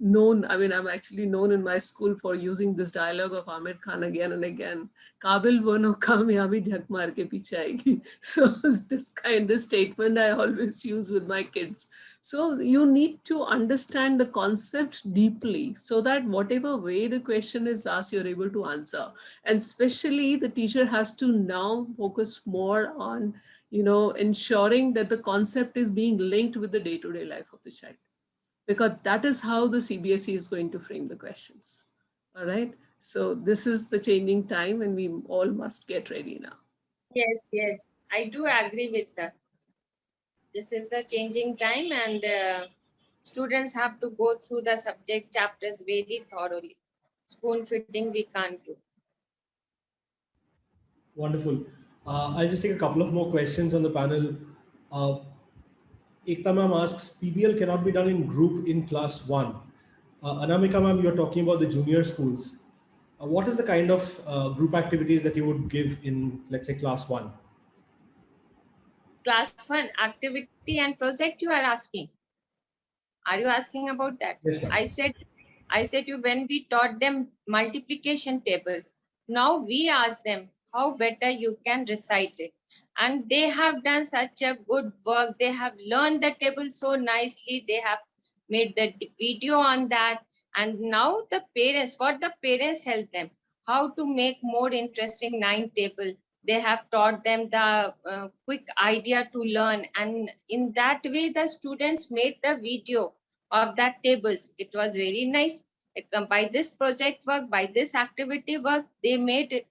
known. I mean, I'm actually known in my school for using this dialogue of Amir Khan again and again. Kabil bano kamyabi dhak maar ke piche aayegi. So this statement I always use with my kids. So you need to understand the concept deeply, so that whatever way the question is asked, you're able to answer. And especially the teacher has to now focus more on ensuring that the concept is being linked with the day-to-day life of the child, because that is how the CBSE is going to frame the questions. All right. So this is the changing time, and we all must get ready now. Yes, yes. I do agree with that. This is the changing time, and students have to go through the subject chapters very thoroughly. Spoon feeding we can't do. Wonderful. I'll just take a couple of more questions on the panel. Ekta ma'am asks, PBL cannot be done in group in class 1. Anamika ma'am, you're talking about the junior schools. What is the kind of group activities that you would give in, let's say, class 1? Class 1 activity and project you are asking. Are you asking about that? Yes, ma'am. I said you, when we taught them multiplication table, now we ask them how better you can recite it. And they have done such a good work. They have learned the table so nicely. They have made the video on that. And now the parents, what the parents help them, how to make more interesting 9 table. They have taught them the quick idea to learn. And in that way, the students made the video of that tables. It was very nice. By this project work, by this activity work, they made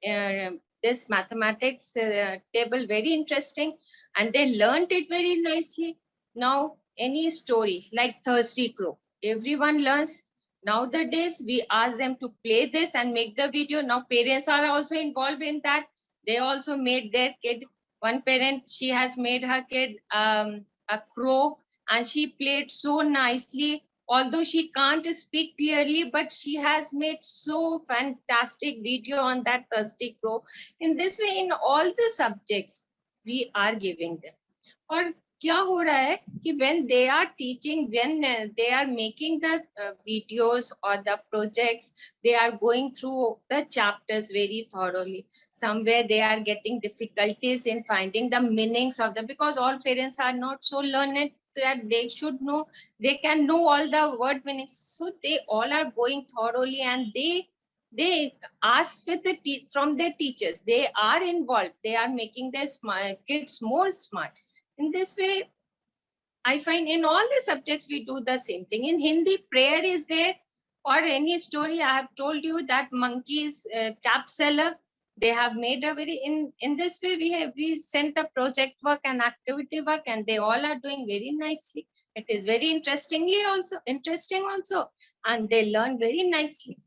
this mathematics table very interesting, and they learned it very nicely. Now, any story like Thirsty Crow, everyone learns. Nowadays, we ask them to play this and make the video. Now, parents are also involved in that. They also made their kid. One parent, she has made her kid a crow, and she played so nicely. Although she can't speak clearly, but she has made so fantastic video on that Thirsty Crow. In this way, in all the subjects, we are giving them. और क्या हो रहा है कि when they are teaching, when they are making the videos or the projects, they are going through the chapters very thoroughly. Somewhere they are getting difficulties in finding the meanings of them, because all parents are not so learned that they should know, they can know all the word meanings. So they all are going thoroughly, and they ask with the from their teachers. They are involved. They are making their kids more smart. In this way, I find in all the subjects we do the same thing. In Hindi, prayer is there, or any story. I have told you that monkey's cap seller. They have made a very in this way we sent the project work and activity work, and they all are doing very nicely. It is very interesting also, and they learn very nicely.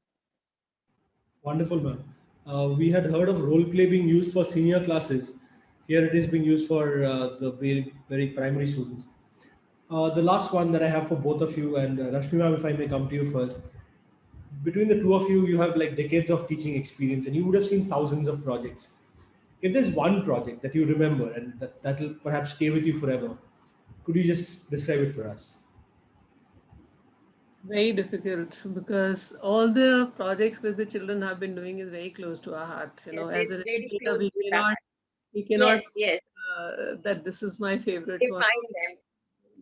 Wonderful, ma'am. We had heard of role play being used for senior classes. Here it is being used for the very, very primary students. The last one that I have for both of you, and Rashmi ma'am, if I may come to you first. Between the two of you, you have like decades of teaching experience, and you would have seen thousands of projects. If there's one project that you remember and that'll perhaps stay with you forever, could you just describe it for us? Very difficult, because all the projects which the children have been doing is very close to our heart. Yes, As it's an very educator, close to that. we cannot Yes. that this is my favorite Define one. them.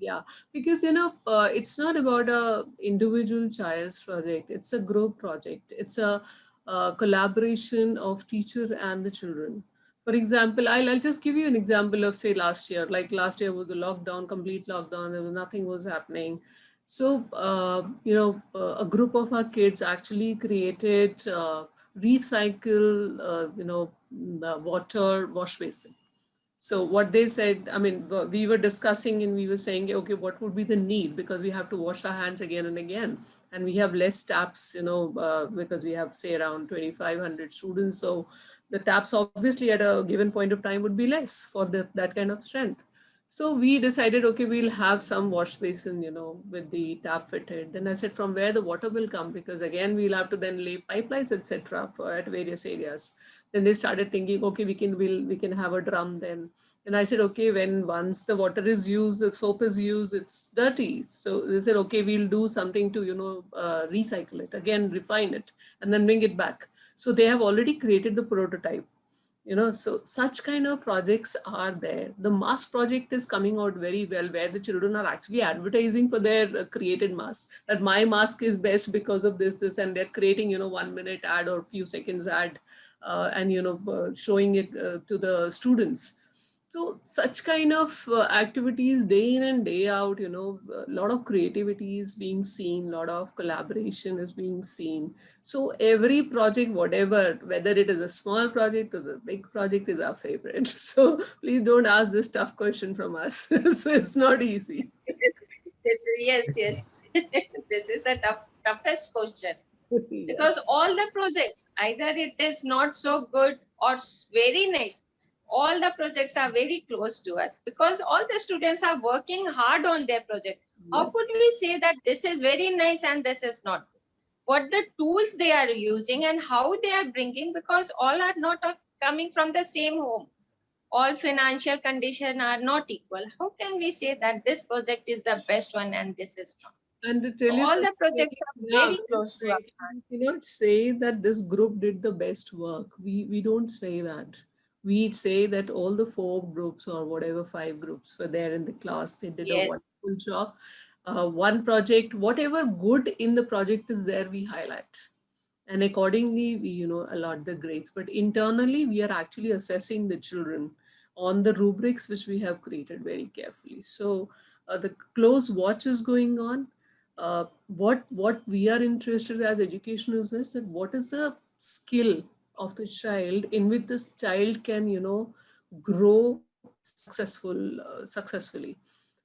Yeah, because it's not about a individual child's project. It's a group project. It's a collaboration of teacher and the children. For example, I'll just give you an example of, say, last year. Like last year was a lockdown, complete lockdown. There was nothing was happening. So a group of our kids actually created recycle, the water wash basin. So what they said, I mean, we were discussing and we were saying, okay, what would be the need? Because we have to wash our hands again and again. And we have less taps, because we have, say, around 2,500 students. So the taps obviously at a given point of time would be less for that kind of strength. So we decided, okay, we'll have some wash basin, with the tap fitted. Then I said, from where the water will come? Because again, we'll have to then lay pipelines, etc., at various areas. Then they started thinking, okay, we can have a drum then. And I said, okay, once the water is used, the soap is used, it's dirty. So they said, okay, we'll do something to, recycle it, again, refine it, and then bring it back. So they have already created the prototype. So such kind of projects are there. The mask project is coming out very well, where the children are actually advertising for their created mask, that my mask is best because of this, and they're creating, 1 minute ad or few seconds ad, and, showing it to the students. So such kind of activities day in and day out, a lot of creativity is being seen, a lot of collaboration is being seen. So every project, whatever, whether it is a small project or a big project, is our favorite. So please don't ask this tough question from us. So it's not easy. Yes. This is the toughest question. Because all the projects, either it is not so good or very nice, all the projects are very close to us, because all the students are working hard on their project. How could we say that this is very nice and this is not good? What the tools they are using and how they are bringing, because all are not coming from the same home. All financial conditions are not equal. How can we say that this project is the best one and this is not? And to tell you All the something, projects are very close to our heart. we cannot say that this group did the best work. We don't say that. We say that all the 4 groups or whatever 5 groups were there in the class, they did a Yes. wonderful job. One project, whatever good in the project is there, we highlight. And accordingly, we, allot the grades. But internally, we are actually assessing the children on the rubrics which we have created very carefully. So the close watch is going on. What we are interested as educationals is that what is the skill of the child in which this child can, grow successfully.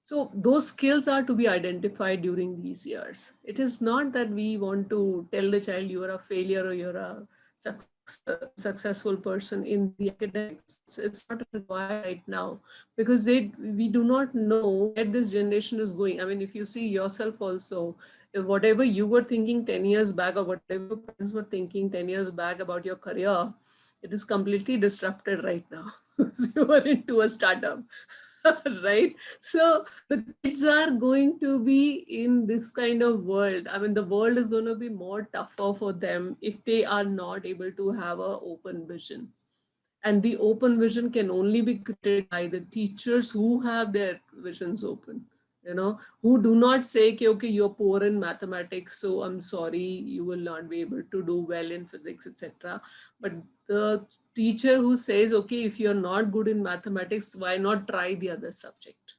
So those skills are to be identified during these years. It is not that we want to tell the child you are a failure or you're a successful person in the academics. It's not required right now, because we do not know where this generation is going. I mean, if you see yourself also, whatever you were thinking 10 years back or whatever parents were thinking 10 years back about your career, it is completely disrupted right now. So you are into a startup. Right? So the kids are going to be in this kind of world. I mean, the world is going to be more tougher for them if they are not able to have an open vision. And the open vision can only be created by the teachers who have their visions open, who do not say, okay, you're poor in mathematics, so I'm sorry, you will not be able to do well in physics, etc. But the teacher who says, okay, if you're not good in mathematics, why not try the other subject?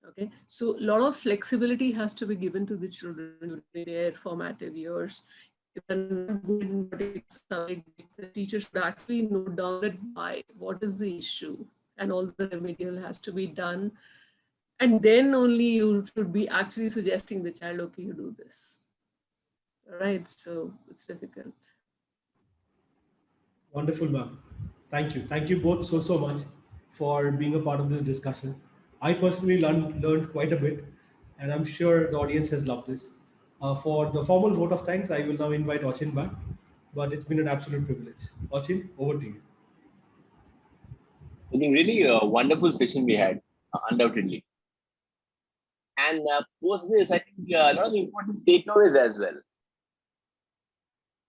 Okay, so a lot of flexibility has to be given to the children during their formative years. If they're not good in particular subject, the teacher should actually note down that why, what is the issue, and all the remedial has to be done. And then only you should be actually suggesting the child, okay, you do this. Right, so it's difficult. Wonderful, ma'am. Thank you. Thank you both so much for being a part of this discussion. I personally learned quite a bit, and I'm sure the audience has loved this. For the formal vote of thanks, I will now invite Achin back, but it's been an absolute privilege. Achin, over to you. I think really a wonderful session we had, undoubtedly. And post this, I think a lot of important takeaways as well.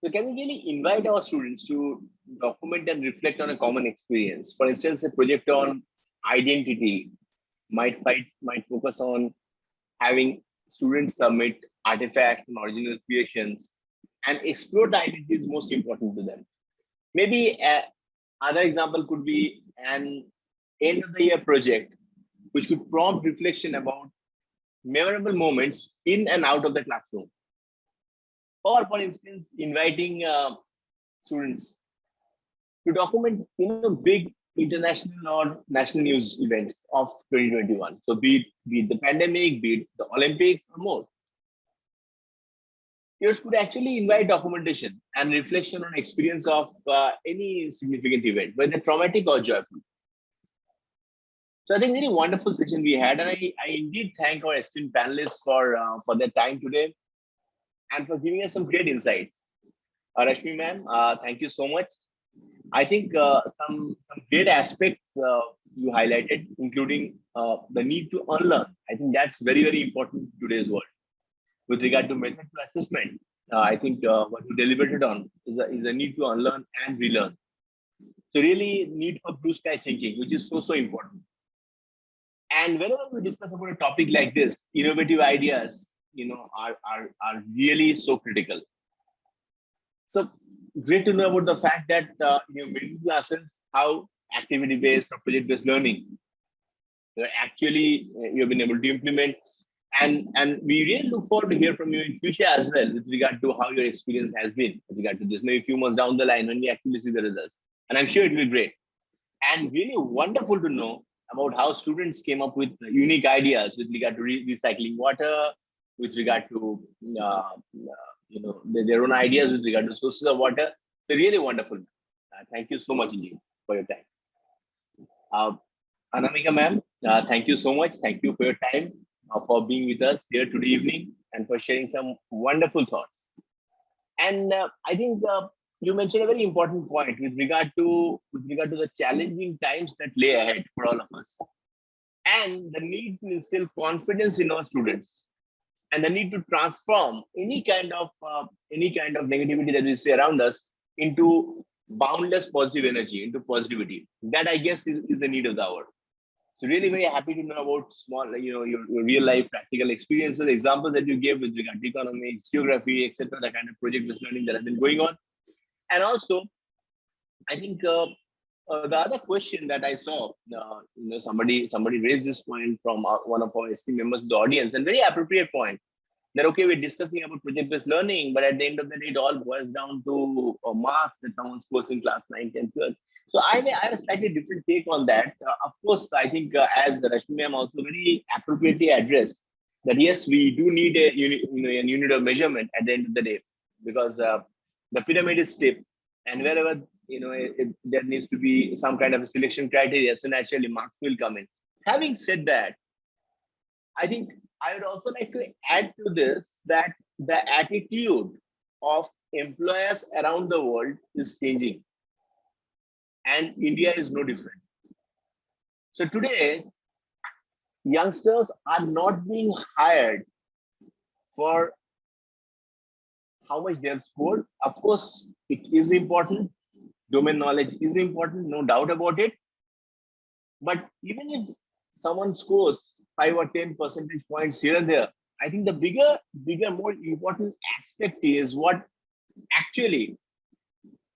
So can we really invite our students to document and reflect on a common experience? For instance, a project on identity might focus on having students submit artifacts and original creations and explore the identities most important to them. Maybe other example could be an end of the year project, which could prompt reflection about memorable moments in and out of the classroom. Or for instance, inviting students to document, big international or national news events of 2021. So be it the pandemic, be it the Olympics or more. Yours could actually invite documentation and reflection on experience of any significant event, whether traumatic or joyful. So I think really wonderful session we had, and I indeed thank our esteemed panelists for their time today and for giving us some great insights. Rashmi ma'am, thank you so much. I think some great aspects you highlighted, including the need to unlearn. I think that's very, very important in today's world. With regard to method to assessment, I think what you deliberated on is a need to unlearn and relearn. So really need for blue sky thinking, which is so important. And whenever we discuss about a topic like this, innovative ideas, are really so critical. So great to know about the fact that middle classes, how activity-based or project-based learning you've been able to implement. And we really look forward to hear from you in future as well with regard to how your experience has been with regard to this, maybe a few months down the line when we actually see the results. And I'm sure it will be great. And really wonderful to know about how students came up with unique ideas with regard to recycling water, with regard to their own ideas with regard to sources of water. So really wonderful. Thank you so much indeed for your time. Anamika ma'am, thank you so much. Thank you for your time, for being with us here today evening and for sharing some wonderful thoughts. And I think you mentioned a very important point with regard to the challenging times that lay ahead for all of us, and the need to instill confidence in our students, and the need to transform any kind of negativity that we see around us into boundless positive energy, into positivity. That I guess is the need of the hour. So really very happy to know about small, your real life practical experiences, examples that you gave with regard to economics, geography, etc. The kind of project-based learning that has been going on. And also, I think the other question that I saw, somebody raised this point from one of our esteemed members of the audience, and very appropriate point, that okay, we're discussing about project-based learning, but at the end of the day, it all boils down to marks that someone scores in class 9, 10, 12. So I have a slightly different take on that. Of course, I think as Rashmi ma'am also very appropriately addressed, that yes, we do need a unit of measurement at the end of the day, because the pyramid is steep, and wherever there needs to be some kind of a selection criteria, so naturally marks will come in. Having said that, I think I would also like to add to this that the attitude of employers around the world is changing, and India is no different. So today, youngsters are not being hired for how much they have scored. Of course, it is important. Domain knowledge is important, no doubt about it. But even if someone scores 5 or 10 percentage points here and there, I think the bigger, more important aspect is what actually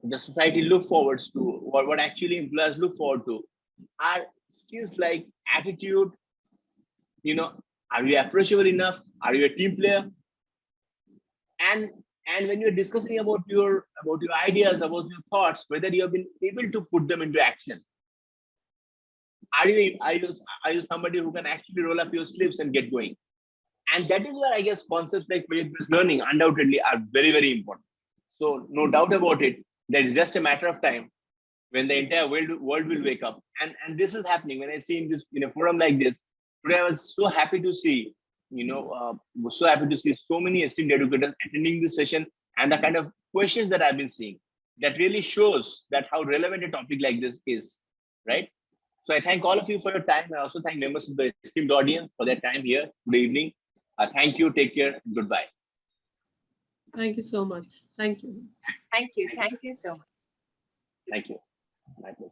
the society look forwards to, or what actually employers look forward to, are skills like attitude. Are you approachable enough? Are you a team player? And when you're discussing about your ideas, about your thoughts, whether you have been able to put them into action. Are you somebody who can actually roll up your sleeves and get going? And that is where I guess concepts like project-based learning undoubtedly are very, very important. So no doubt about it, that is just a matter of time when the entire world will wake up. And this is happening. When I see in a forum like this, today I was so happy to see, so many esteemed educators attending this session, and the kind of questions that I've been seeing, that really shows that how relevant a topic like this is, right? So I thank all of you for your time. I also thank members of the esteemed audience for their time here today evening. Thank you, take care, goodbye. Thank you so much. Thank you. Thank you so much. Thank you. My pleasure.